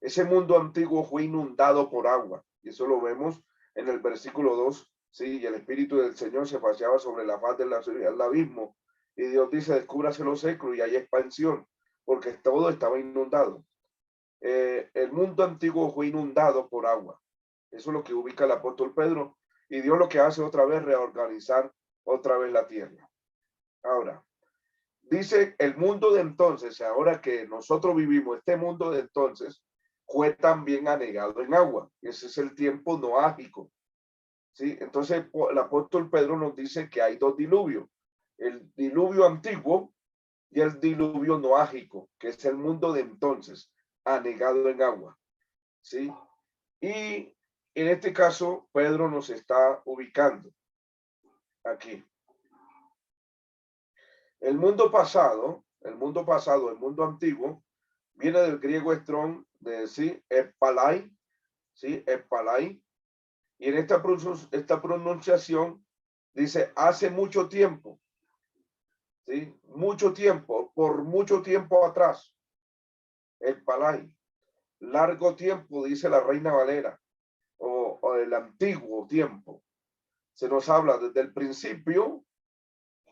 Ese mundo antiguo fue inundado por agua. Y eso lo vemos en el versículo 2, ¿sí? Y el Espíritu del Señor se paseaba sobre la faz del abismo. Y Dios dice, descúbrase lo seco y hay expansión, porque todo estaba inundado. El mundo antiguo fue inundado por agua. Eso es lo que ubica el apóstol Pedro. Y Dios lo que hace otra vez, reorganizar otra vez la tierra. Ahora, dice el mundo de entonces, ahora que nosotros vivimos, este mundo de entonces fue también anegado en agua. Ese es el tiempo noágico. ¿Sí? Entonces el apóstol Pedro nos dice que hay dos diluvios. El diluvio antiguo y el diluvio noágico, que es el mundo de entonces, anegado en agua. ¿Sí? Y en este caso, Pedro nos está ubicando aquí. El mundo pasado, el mundo antiguo, viene del griego estrón, de sí, epalai, ¿sí? Epalai. Y en esta pronunciación dice hace mucho tiempo, ¿sí? Mucho tiempo, por mucho tiempo atrás. Epalai. Largo tiempo, dice la Reina Valera, o el antiguo tiempo. Se nos habla desde el principio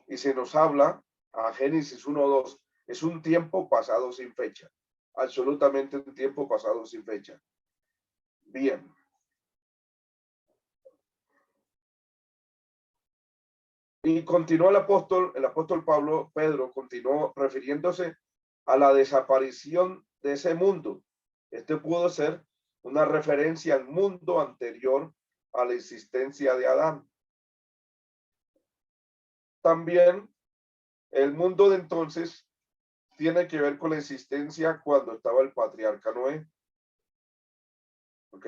y se nos habla a Génesis 1:2. Es un tiempo pasado sin fecha. Absolutamente un tiempo pasado sin fecha. Bien. Y continuó el apóstol Pedro continuó refiriéndose a la desaparición de ese mundo. Este pudo ser una referencia al mundo anterior a la existencia de Adán. También el mundo de entonces tiene que ver con la existencia cuando estaba el patriarca Noé. ¿Ok?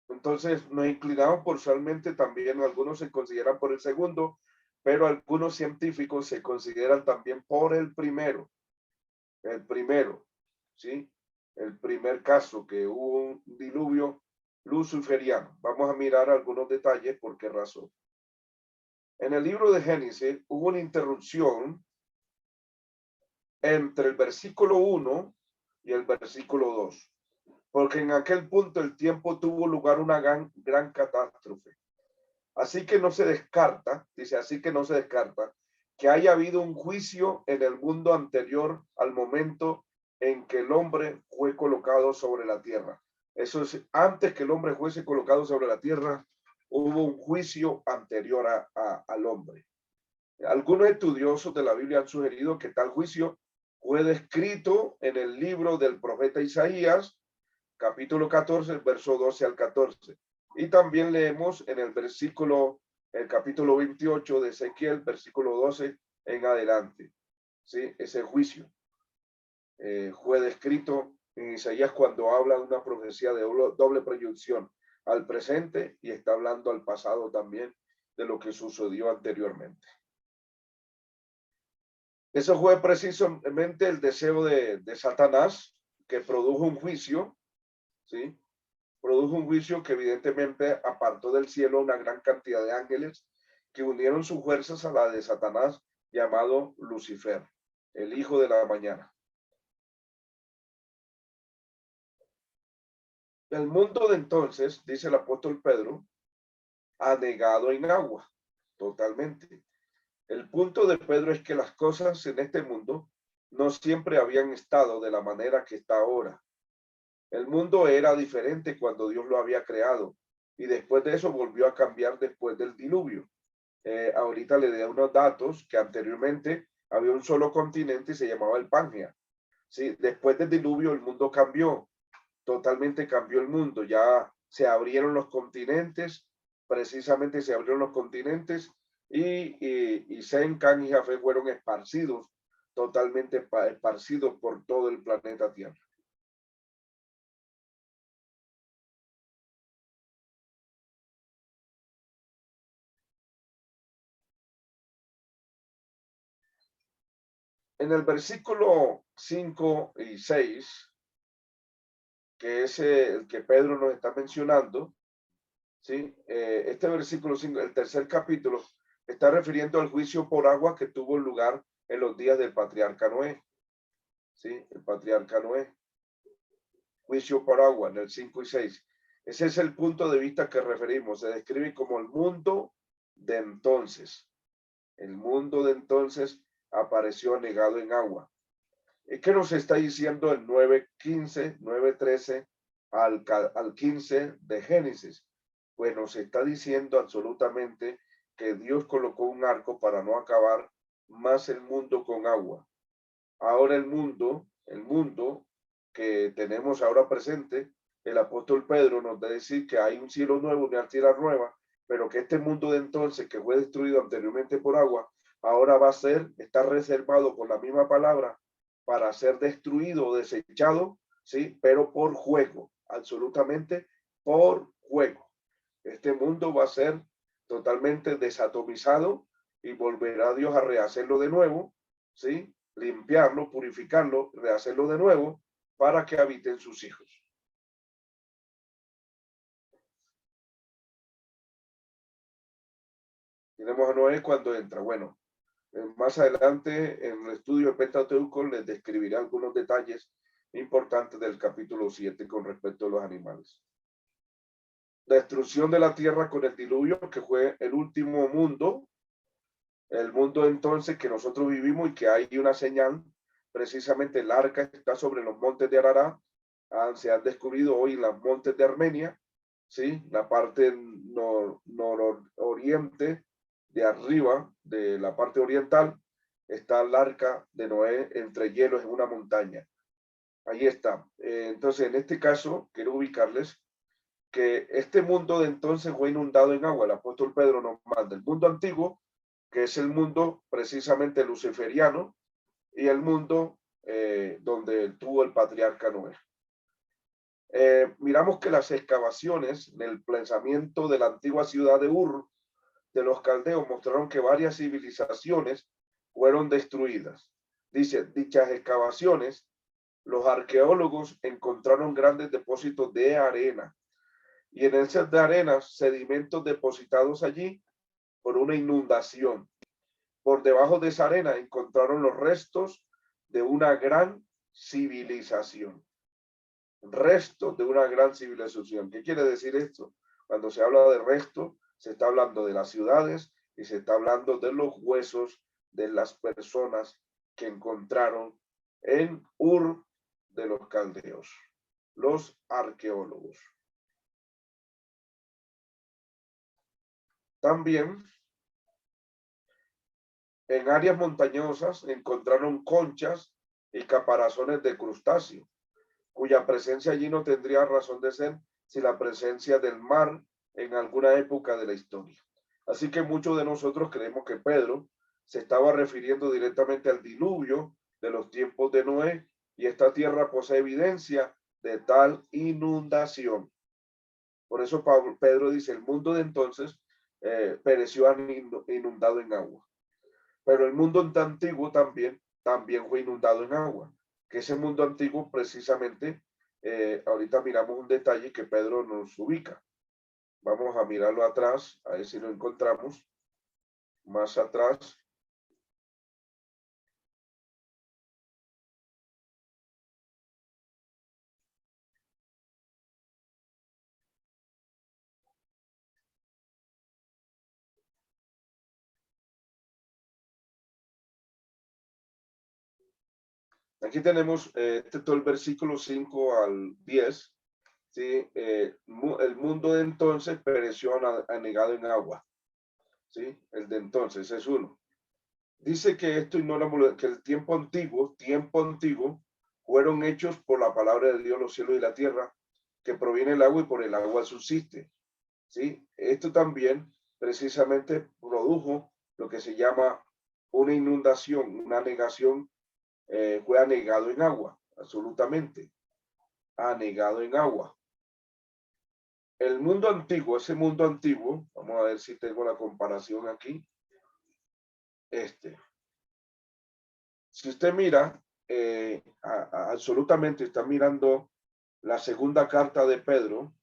Entonces nos inclinamos parcialmente también, algunos se consideran por el segundo, pero algunos científicos se consideran también por el primero, ¿sí? El primer caso que hubo un diluvio luciferiano. Vamos a mirar algunos detalles, por qué razón. En el libro de Génesis hubo una interrupción entre el versículo 1 y el versículo 2. Porque en aquel punto el tiempo tuvo lugar una gran catástrofe. Así que no se descarta, dice, así que no se descarta que haya habido un juicio en el mundo anterior al momento en que el hombre fue colocado sobre la tierra. Eso es, antes que el hombre fuese colocado sobre la tierra, hubo un juicio anterior al hombre. Algunos estudiosos de la Biblia han sugerido que tal juicio fue descrito en el libro del profeta Isaías, capítulo 14, verso 12 al 14. Y también leemos en el capítulo 28 de Ezequiel, versículo 12 en adelante. ¿Sí? Ese juicio fue descrito en Isaías cuando habla de una profecía de doble proyección al presente y está hablando al pasado también de lo que sucedió anteriormente. Eso fue precisamente el deseo de Satanás, que produjo un juicio, ¿sí? Produjo un juicio que evidentemente apartó del cielo una gran cantidad de ángeles que unieron sus fuerzas a la de Satanás, llamado Lucifer. el hijo de la mañana. El mundo de entonces, dice el apóstol Pedro, anegado en agua, totalmente. El punto de Pedro es que las cosas en este mundo no siempre habían estado de la manera que está ahora. El mundo era diferente cuando Dios lo había creado y después de eso volvió a cambiar después del diluvio. Ahorita le doy unos datos que anteriormente había un solo continente y se llamaba el Pangea. Sí, después del diluvio el mundo cambió, totalmente cambió el mundo. Ya se abrieron los continentes, precisamente se abrieron los continentes y Sem, Cam y Jafet fueron esparcidos, totalmente esparcidos por todo el planeta Tierra. En el versículo 5 y 6, que es el que Pedro nos está mencionando, ¿sí? Este versículo 5, el tercer capítulo, está refiriendo al juicio por agua que tuvo lugar en los días del patriarca Noé. ¿Sí? El patriarca Noé. Juicio por agua en el 5 y 6. Ese es el punto de vista que referimos. Se describe como el mundo de entonces. El mundo de entonces apareció anegado en agua. ¿Qué nos está diciendo el 9:15, 9:13 al 15 de Génesis? Pues nos está diciendo absolutamente que Dios colocó un arco para no acabar más el mundo con agua. Ahora el mundo que tenemos ahora presente, el apóstol Pedro nos da a decir que hay un cielo nuevo, una tierra nueva, pero que este mundo de entonces que fue destruido anteriormente por agua, ahora va a ser, está reservado con la misma palabra para ser destruido o desechado, ¿sí? Pero por juego, absolutamente por juego. Este mundo va a ser totalmente desatomizado y volverá Dios a rehacerlo de nuevo, ¿sí? Limpiarlo, purificarlo, rehacerlo de nuevo para que habiten sus hijos. Tenemos a Noé cuando entra. Bueno, más adelante en el estudio de Pentateuco les describiré algunos detalles importantes del capítulo 7 con respecto a los animales. Destrucción de la tierra con el diluvio, que fue el último mundo, el mundo entonces que nosotros vivimos y que hay una señal, precisamente el arca está sobre los montes de Ararat, se han descubierto hoy los montes de Armenia, ¿sí? La parte nororiente de arriba, de la parte oriental, está el arca de Noé entre hielos en una montaña. Ahí está. Entonces, en este caso, quiero ubicarles que este mundo de entonces fue inundado en agua. El apóstol Pedro nos manda el mundo antiguo, que es el mundo precisamente luciferiano, y el mundo donde tuvo el patriarca Noé. Miramos que las excavaciones en el pensamiento de la antigua ciudad de Ur de los caldeos mostraron que varias civilizaciones fueron destruidas. Dice, dichas excavaciones, los arqueólogos encontraron grandes depósitos de arena y en esas de arena sedimentos depositados allí por una inundación. Por debajo de esa arena encontraron los restos de una gran civilización. Restos de una gran civilización. ¿Qué quiere decir esto? Cuando se habla de resto, se está hablando de las ciudades y se está hablando de los huesos de las personas que encontraron en Ur de los caldeos, los arqueólogos. También en áreas montañosas encontraron conchas y caparazones de crustáceos, cuya presencia allí no tendría razón de ser sin la presencia del mar en alguna época de la historia. Así que muchos de nosotros creemos que Pedro se estaba refiriendo directamente al diluvio de los tiempos de Noé y esta tierra posee evidencia de tal inundación. Por eso Pedro dice, el mundo de entonces pereció inundado en agua. Pero el mundo antiguo también fue inundado en agua. Que ese mundo antiguo precisamente, ahorita miramos un detalle que Pedro nos ubica. Vamos a mirarlo atrás, a ver si lo encontramos. Más atrás. Aquí tenemos todo el versículo 5 al 10. ¿Sí? El mundo de entonces pereció anegado en agua. ¿Sí? El de entonces es uno. Dice que esto ignora que el tiempo antiguo, fueron hechos por la palabra de Dios los cielos y la tierra, que proviene del agua y por el agua subsiste. ¿Sí? Esto también precisamente produjo lo que se llama una inundación, una anegación, fue anegado en agua, absolutamente, anegado en agua. El mundo antiguo, ese mundo antiguo, vamos a ver si tengo la comparación aquí. Si usted mira, absolutamente está mirando la segunda carta de Pedro,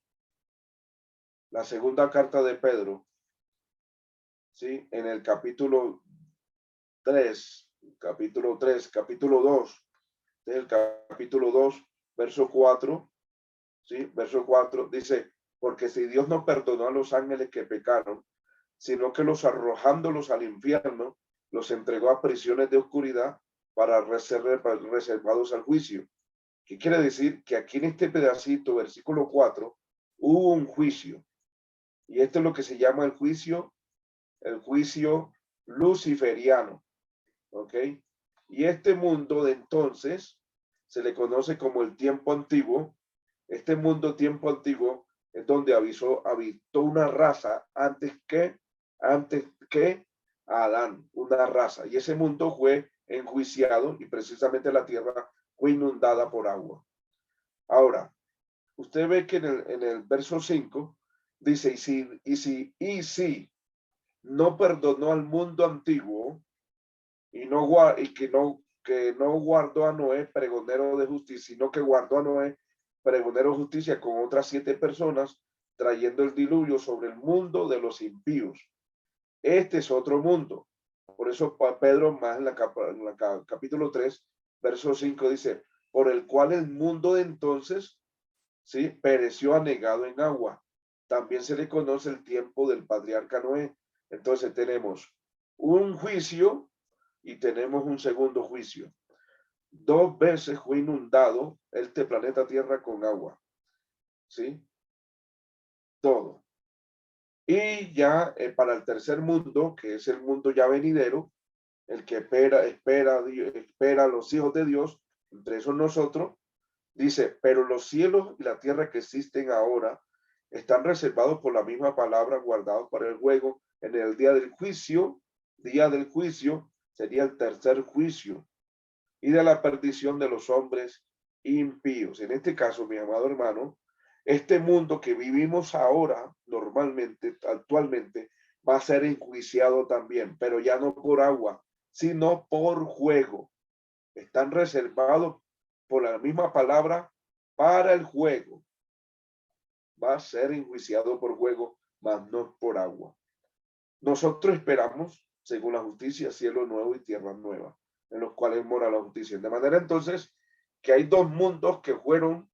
¿sí? En el capítulo 3, capítulo 2, el capítulo 2, verso 4, ¿sí? Verso 4 dice, porque si Dios no perdonó a los ángeles que pecaron, sino que los arrojándolos al infierno, los entregó a prisiones de oscuridad para ser reservados al juicio. ¿Qué quiere decir? Que aquí en este pedacito, versículo 4, hubo un juicio. Y esto es lo que se llama el juicio luciferiano. ¿Ok? Y este mundo de entonces se le conoce como el tiempo antiguo. Este mundo tiempo antiguo es donde habitó una raza antes que Adán, una raza. Y ese mundo fue enjuiciado y precisamente la tierra fue inundada por agua. Ahora, usted ve que en el verso 5 dice, y si no perdonó al mundo antiguo y que no guardó a Noé pregonero de justicia, sino que guardó a Noé pregonero de justicia con otras 7 personas, trayendo el diluvio sobre el mundo de los impíos. Este es otro mundo. Por eso Pedro, más en la capítulo 3, verso 5, dice, por el cual el mundo de entonces, ¿sí? Pereció anegado en agua. También se le conoce el tiempo del patriarca Noé. Entonces tenemos un juicio y tenemos un segundo juicio. 2 veces fue inundado este planeta Tierra con agua. ¿Sí? Todo. Y ya para el tercer mundo, que es el mundo ya venidero, el que espera a los hijos de Dios, entre esos nosotros, dice, pero los cielos y la tierra que existen ahora están reservados por la misma palabra, guardados para el juego en el día del juicio. Día del juicio sería el tercer juicio y de la perdición de los hombres impíos. En este caso, mi amado hermano, este mundo que vivimos ahora, normalmente, actualmente, va a ser enjuiciado también, pero ya no por agua, sino por juego. Están reservados por la misma palabra para el juego. Va a ser enjuiciado por juego, mas no por agua. Nosotros esperamos, según la justicia, cielo nuevo y tierra nueva, en los cuales mora la justicia. De manera entonces que hay 2 mundos que fueron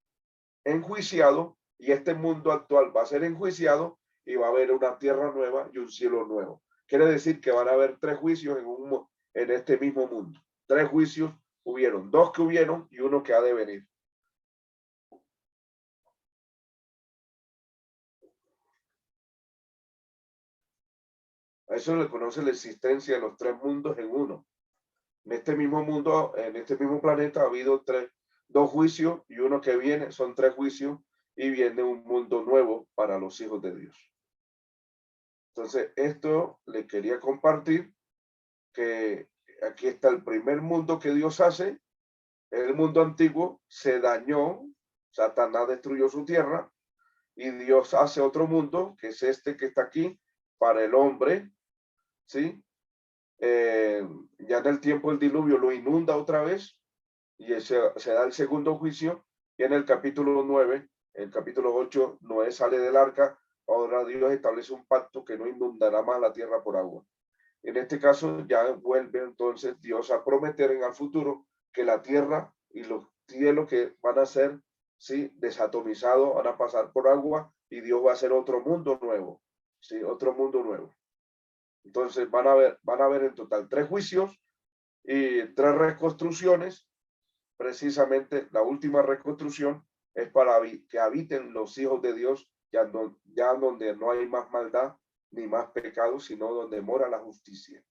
enjuiciados y este mundo actual va a ser enjuiciado y va a haber una tierra nueva y un cielo nuevo. Quiere decir que van a haber 3 juicios en este mismo mundo. 3 juicios hubieron, 2 que hubieron y uno que ha de venir. A eso le conoce la existencia de los 3 mundos en uno. En este mismo mundo, en este mismo planeta, ha habido 2 juicios y uno que viene, son 3 juicios y viene un mundo nuevo para los hijos de Dios. Entonces, esto le quería compartir, que aquí está el primer mundo que Dios hace. El mundo antiguo se dañó, Satanás destruyó su tierra y Dios hace otro mundo, que es este que está aquí, para el hombre, ¿sí? Ya en el tiempo del diluvio lo inunda otra vez y se da el segundo juicio y en el capítulo 9, el capítulo 8, Noé sale del arca, ahora Dios establece un pacto que no inundará más la tierra por agua. En este caso ya vuelve entonces Dios a prometer en el futuro que la tierra y los cielos que van a ser, ¿sí? Desatomizados, van a pasar por agua y Dios va a hacer otro mundo nuevo, ¿sí? Otro mundo nuevo. Entonces van a haber en total 3 juicios y 3 reconstrucciones precisamente la última reconstrucción es para que habiten los hijos de Dios, ya donde no hay más maldad ni más pecado, sino donde mora la justicia.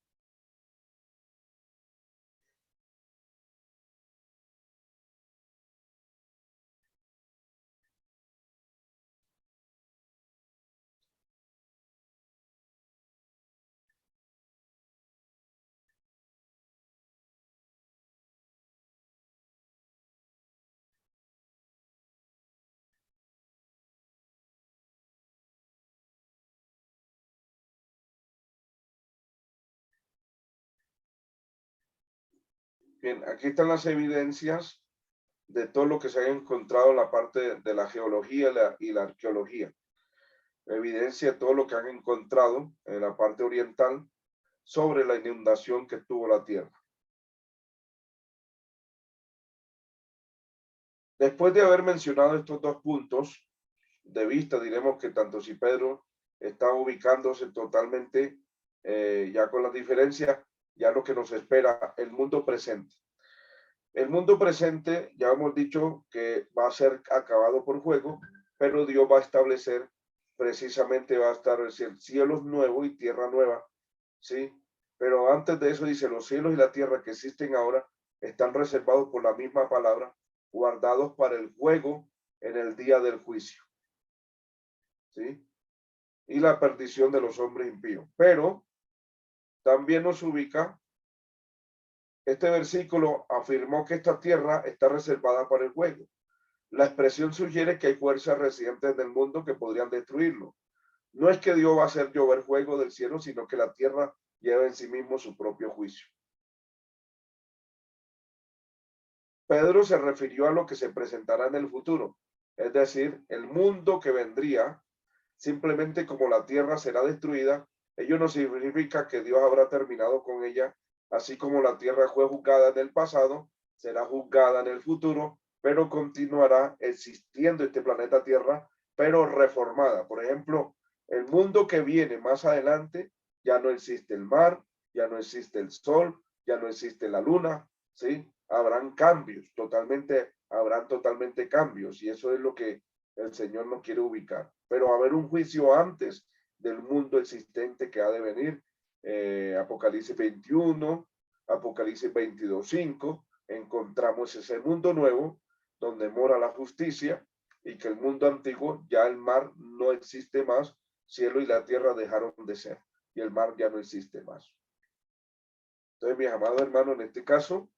Bien, aquí están las evidencias de todo lo que se ha encontrado en la parte de la geología y la arqueología. Evidencia de todo lo que han encontrado en la parte oriental sobre la inundación que tuvo la tierra. Después de haber mencionado estos dos puntos de vista, diremos que tanto si Pedro está ubicándose totalmente ya con la diferencia, ya lo que nos espera el mundo presente. El mundo presente, ya hemos dicho que va a ser acabado por fuego, pero Dios va a establecer, precisamente va a establecer cielos nuevos y tierra nueva, ¿sí? Pero antes de eso dice, los cielos y la tierra que existen ahora están reservados por la misma palabra, guardados para el fuego en el día del juicio, ¿sí? Y la perdición de los hombres impíos. Pero también nos ubica, este versículo afirmó que esta tierra está reservada para el fuego. La expresión sugiere que hay fuerzas residentes del mundo que podrían destruirlo. No es que Dios va a hacer llover fuego del cielo, sino que la tierra lleva en sí mismo su propio juicio. Pedro se refirió a lo que se presentará en el futuro, es decir, el mundo que vendría. Simplemente como la tierra será destruida, ello no significa que Dios habrá terminado con ella, así como la tierra fue juzgada en el pasado, será juzgada en el futuro, pero continuará existiendo este planeta Tierra, pero reformada. Por ejemplo, el mundo que viene más adelante, ya no existe el mar, ya no existe el sol, ya no existe la luna, ¿sí? Habrán cambios, habrán totalmente cambios, y eso es lo que el Señor nos quiere ubicar. Pero va a haber un juicio antes del mundo existente que ha de venir. Apocalipsis 21, Apocalipsis 22:5, encontramos ese mundo nuevo donde mora la justicia y que el mundo antiguo, ya el mar no existe más, cielo y la tierra dejaron de ser y el mar ya no existe más. Entonces, mis amados hermanos, en este caso,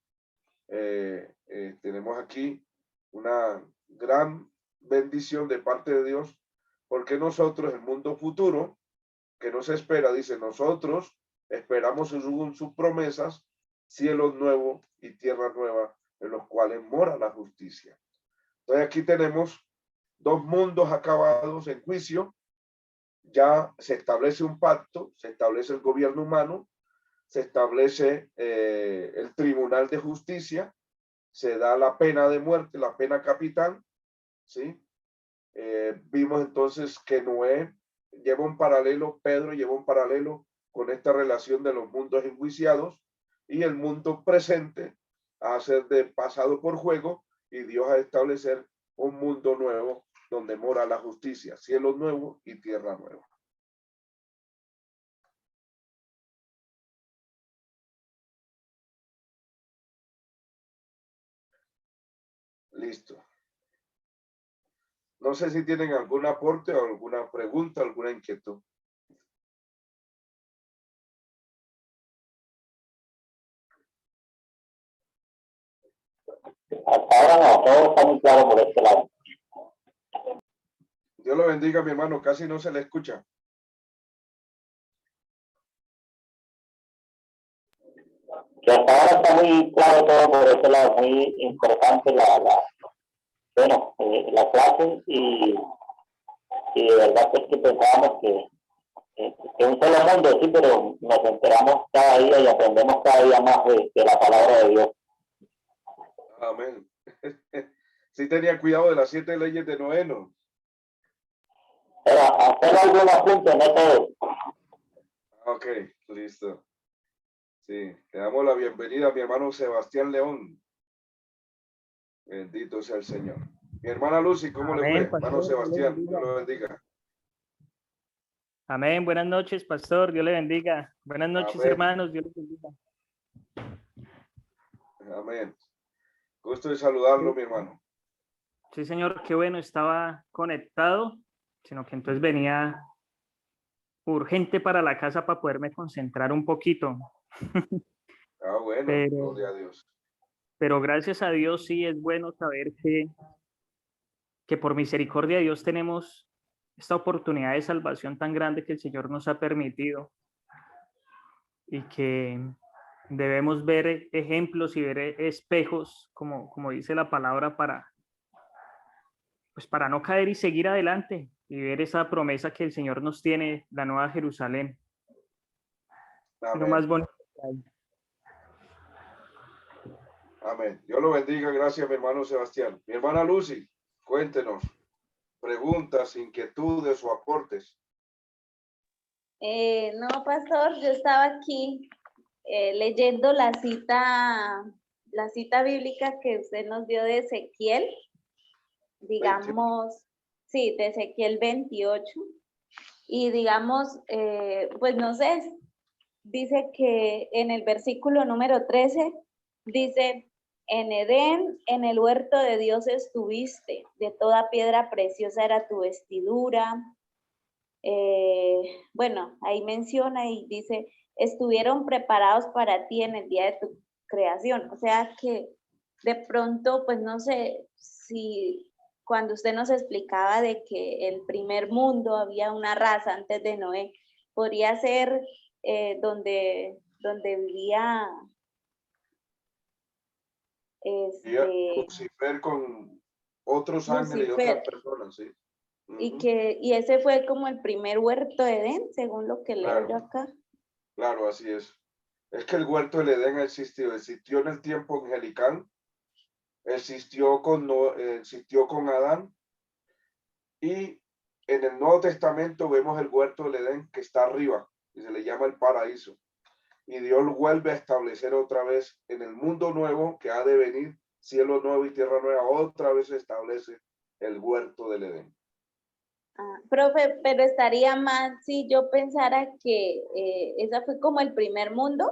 tenemos aquí una gran bendición de parte de Dios, porque nosotros, el mundo futuro que nos espera, dice, nosotros esperamos según sus promesas, cielos nuevos y tierra nueva, en los cuales mora la justicia. Entonces aquí tenemos dos mundos acabados en juicio, ya se establece un pacto, se establece el gobierno humano, se establece el tribunal de justicia, se da la pena de muerte, la pena capital, ¿sí? Vimos entonces que Noé lleva un paralelo, Pedro lleva un paralelo con esta relación de los mundos enjuiciados y el mundo presente a ser de pasado por juego y Dios a establecer un mundo nuevo donde mora la justicia, cielo nuevo y tierra nueva. Listo. No sé si tienen algún aporte o alguna pregunta, alguna inquietud. Ahora no, todo está muy claro por este lado. Dios lo bendiga, mi hermano, casi no se le escucha. Que hasta ahora está muy claro todo por este lado, muy importante la clase y de verdad es que pensábamos que un solo mundo, sí, pero nos enteramos cada día y aprendemos cada día más de la palabra de Dios. Amén. Sí tenía cuidado de las 7 leyes de Noé, ¿no? Pero hacer algún apunte, no todo. Ok, listo. Sí, le damos la bienvenida a mi hermano Sebastián León. Bendito sea el Señor. Mi hermana Lucy, ¿cómo le Amén, fue? Hermano pastor, Dios le Sebastián, bendiga. Dios lo bendiga. Amén, buenas noches, pastor, Dios le bendiga. Buenas noches, Amén. hermanos, Dios les bendiga. Amén. Gusto de saludarlo, mi hermano. Sí, señor, qué bueno, estaba conectado, sino que entonces venía urgente para la casa para poderme concentrar un poquito. Ah, bueno, Pero, gloria a Dios. pero gracias a Dios sí es bueno saber que por misericordia de Dios tenemos esta oportunidad de salvación tan grande que el Señor nos ha permitido y que debemos ver ejemplos y ver espejos, como dice la palabra, pues para no caer y seguir adelante y ver esa promesa que el Señor nos tiene, la nueva Jerusalén. Lo más Amén. bonito que hay. Amén. Dios lo bendiga. Gracias, mi hermano Sebastián. Mi hermana Lucy, cuéntenos. Preguntas, inquietudes o aportes. No, pastor, yo estaba aquí leyendo la cita bíblica que usted nos dio de Ezequiel, digamos, sí, de Ezequiel 28, y digamos, pues no sé, dice que en el versículo número 13, dice, en Edén, en el huerto de Dios estuviste, de toda piedra preciosa era tu vestidura. Bueno, ahí menciona y dice, estuvieron preparados para ti en el día de tu creación. O sea que de pronto, pues no sé si cuando usted nos explicaba de que el primer mundo había una raza antes de Noé, podría ser donde vivía Lucifer con otros ángeles y Lucifer, otras personas, sí. y ese fue como el primer huerto de Edén, según lo que leo yo Claro, acá. claro, así es. Es que el huerto del Edén existió en el tiempo angelical, existió con Adán, y en el Nuevo Testamento vemos el huerto del Edén que está arriba y se le llama el paraíso. Y Dios vuelve a establecer otra vez en el mundo nuevo que ha de venir, cielo nuevo y tierra nueva, otra vez se establece el huerto del Edén. Profe, pero estaría mal si yo pensara que esa fue como el primer mundo.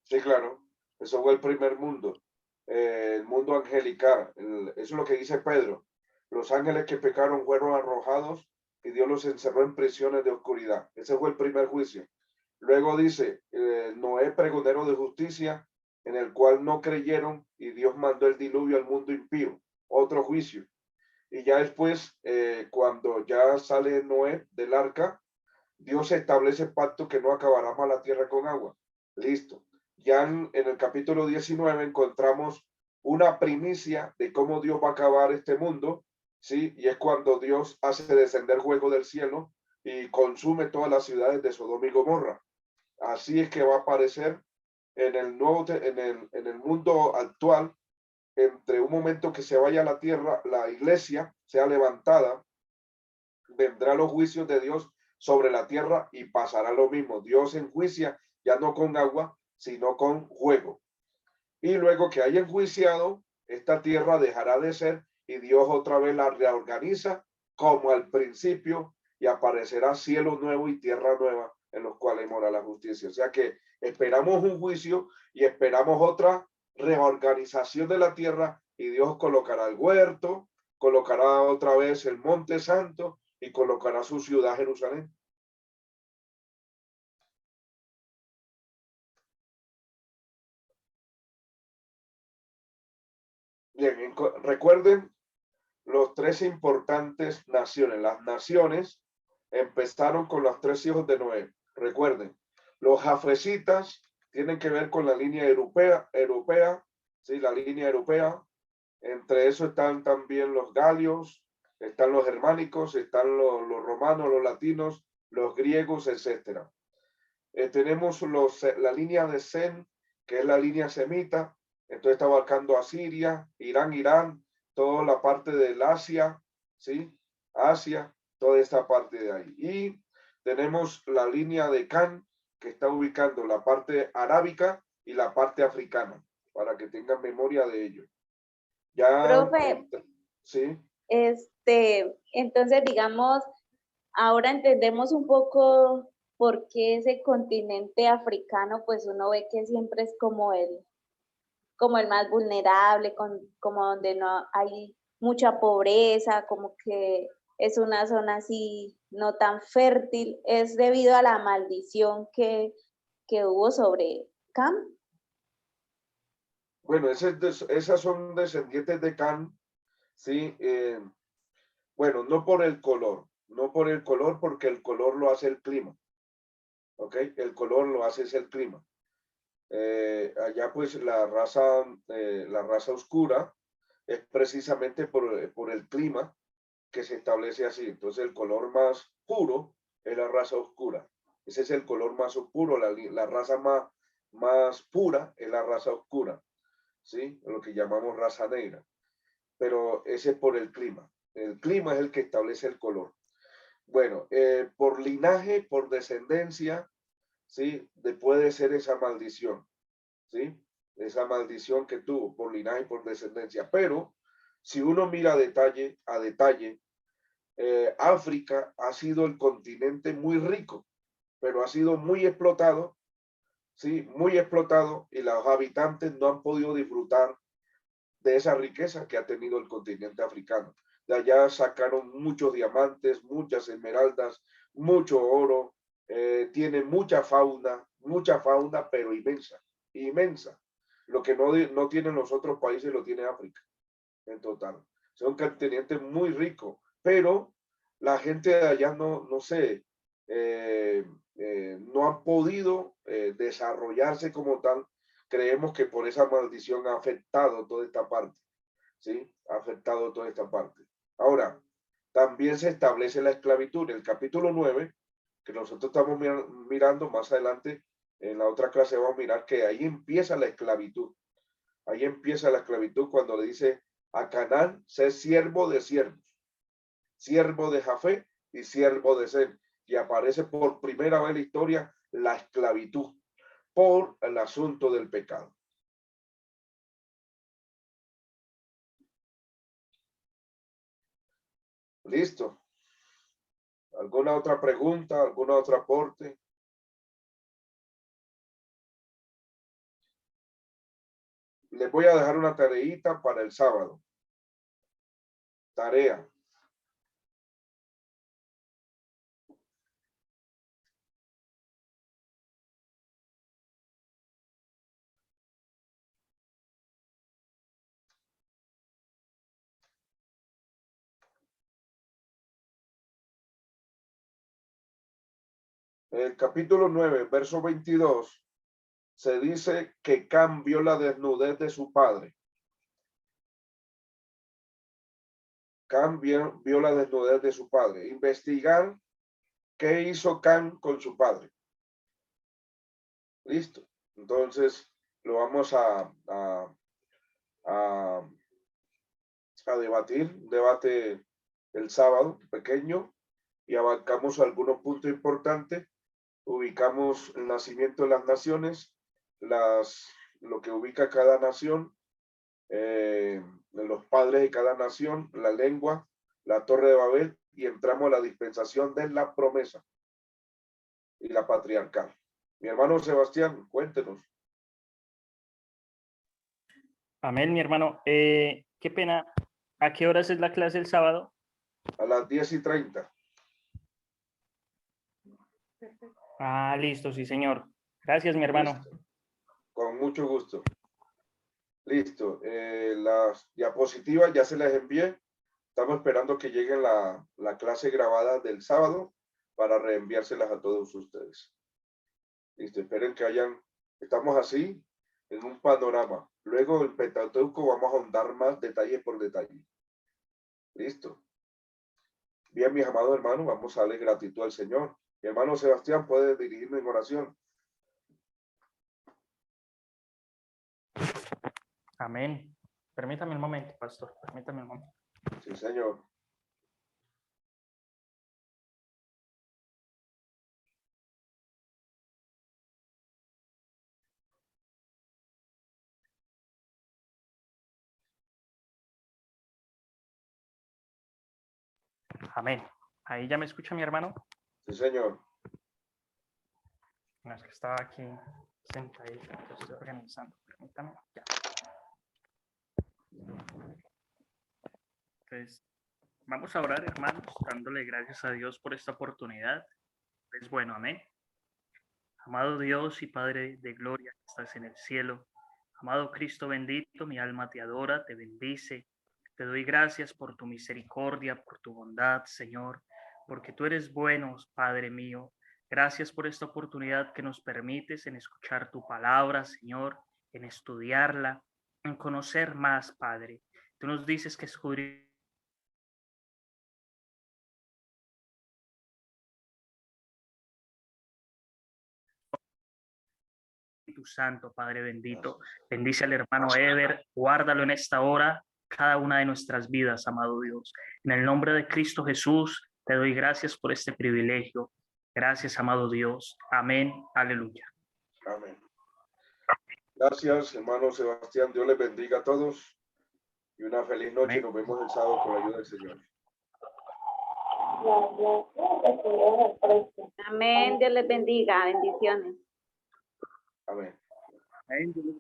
Sí, claro, eso fue el primer mundo, el mundo angelical. Eso es lo que dice Pedro. Los ángeles que pecaron fueron arrojados y Dios los encerró en prisiones de oscuridad. Ese fue el primer juicio. Luego dice, Noé pregonero de justicia, en el cual no creyeron y Dios mandó el diluvio al mundo impío. Otro juicio. Y ya después, cuando ya sale Noé del arca, Dios establece pacto que no acabará más la tierra con agua. Listo. Ya en el capítulo 19 encontramos una primicia de cómo Dios va a acabar este mundo, ¿sí? Y es cuando Dios hace descender fuego del cielo y consume todas las ciudades de Sodoma y Gomorra. Así es que va a aparecer en el mundo actual, entre un momento que se vaya a la tierra, la iglesia sea levantada, vendrá los juicios de Dios sobre la tierra y pasará lo mismo. Dios enjuicia ya no con agua, sino con fuego. Y luego que haya enjuiciado, esta tierra dejará de ser y Dios otra vez la reorganiza como al principio y aparecerá cielo nuevo y tierra nueva en los cuales mora la justicia. O sea que esperamos un juicio y esperamos otra reorganización de la tierra y Dios colocará el huerto, colocará otra vez el monte santo y colocará su ciudad Jerusalén. Bien, recuerden los tres importantes naciones. Las naciones empezaron con los tres hijos de Noé. Recuerden, los jafresitas tienen que ver con la línea europea, ¿sí? La línea europea. Entre eso están también los galios, están los germánicos, están los romanos, los latinos, los griegos, etc. Tenemos la línea de Sem, que es la línea semita, entonces está abarcando a Siria, Irán, toda la parte del Asia, ¿sí? Asia, toda esta parte de ahí. Y tenemos la línea de Can, que está ubicando la parte arábica y la parte africana, para que tengan memoria de ello. Ya, Profe, sí, entonces digamos, ahora entendemos un poco por qué ese continente africano, pues uno ve que siempre es como el más vulnerable, como donde no hay mucha pobreza, como que es una zona así no tan fértil, es debido a la maldición que hubo sobre Cam. bueno, esas son descendientes de Can, sí, bueno, no por el color, no por el color, porque el color lo hace el clima, ¿ok? El color lo hace es el clima. Allá pues la raza oscura es precisamente por el clima que se establece así. Entonces el color más puro es la raza oscura. Ese es el color más oscuro, la raza más pura es la raza oscura, ¿sí? Lo que llamamos raza negra. Pero ese es por el clima. El clima es el que establece el color. Bueno, por linaje, por descendencia, ¿sí? Puede ser esa maldición, ¿sí? Esa maldición que tuvo por linaje y por descendencia. Pero si uno mira a detalle, África ha sido el continente muy rico, pero ha sido muy explotado, ¿sí? Muy explotado y los habitantes no han podido disfrutar de esa riqueza que ha tenido el continente africano. De allá sacaron muchos diamantes, muchas esmeraldas, mucho oro, tiene mucha fauna, pero inmensa, inmensa. Lo que no tienen los otros países lo tiene África en total. Es un continente muy rico, pero la gente de allá no sé, eh, no han podido desarrollarse como tal. Creemos que por esa maldición ha afectado toda esta parte, ¿sí? Ha afectado toda esta parte. Ahora, también se establece la esclavitud. En el capítulo 9, que nosotros estamos mirando más adelante, en la otra clase vamos a mirar que ahí empieza la esclavitud. Ahí empieza la esclavitud cuando le dice a Canaán, ser siervo de siervos, siervo de Jafé y siervo de Sem. Y aparece por primera vez en la historia la esclavitud por el asunto del pecado. Listo. ¿Alguna otra pregunta? ¿Alguna otra aporte? Les voy a dejar una tareita para el sábado. Tarea. El capítulo 9, verso 22, se dice que Cam vio la desnudez de su padre. Cam vio la desnudez de su padre. Investigar qué hizo Cam con su padre. Listo. Entonces, lo vamos a, a debatir, un debate el sábado, pequeño, y abarcamos algunos puntos importantes. Ubicamos el nacimiento de las naciones, lo que ubica cada nación, los padres de cada nación, la lengua, la Torre de Babel, y entramos a la dispensación de la promesa y la patriarcal. Mi hermano Sebastián, cuéntenos. Amén, mi hermano. Qué pena. ¿A qué horas es la clase el sábado? A las 10:30. Ah, listo, sí, señor. Gracias, mi hermano. Listo. Con mucho gusto. Listo. Las diapositivas ya se las envié. Estamos esperando que llegue la clase grabada del sábado para reenviárselas a todos ustedes. Listo. Esperen que estamos así en un panorama. Luego en Pentateuco vamos a ahondar más detalle por detalle. Listo. Bien, mis amados hermanos, vamos a darle gratitud al Señor. Mi hermano Sebastián puede dirigirme en oración. Amén. Permítame un momento, pastor. Permítame un momento. Sí, Señor. Amén. Ahí ya me escucha mi hermano. Sí, señor. No, es que estaba aquí sentadito, entonces estoy organizando. Permítame. Ya. Entonces, vamos a orar, hermanos, dándole gracias a Dios por esta oportunidad. Es bueno, amén. Amado Dios y Padre de gloria que estás en el cielo, amado Cristo bendito, mi alma te adora, te bendice. Te doy gracias por tu misericordia, por tu bondad, Señor, porque tú eres bueno, Padre mío. Gracias por esta oportunidad que nos permites en escuchar tu palabra, Señor, en estudiarla, en conocer más, Padre. Tú nos dices que escudriñamos tu Santo, Padre bendito. Bendice al hermano Ever, guárdalo en esta hora, cada una de nuestras vidas, amado Dios. En el nombre de Cristo Jesús, te doy gracias por este privilegio. Gracias, amado Dios. Amén. Aleluya. Amén. Gracias, hermano Sebastián. Dios les bendiga a todos y una feliz noche. Amén. Nos vemos el sábado con la ayuda del Señor. Amén. Dios les bendiga. Bendiciones. Amén. Amén.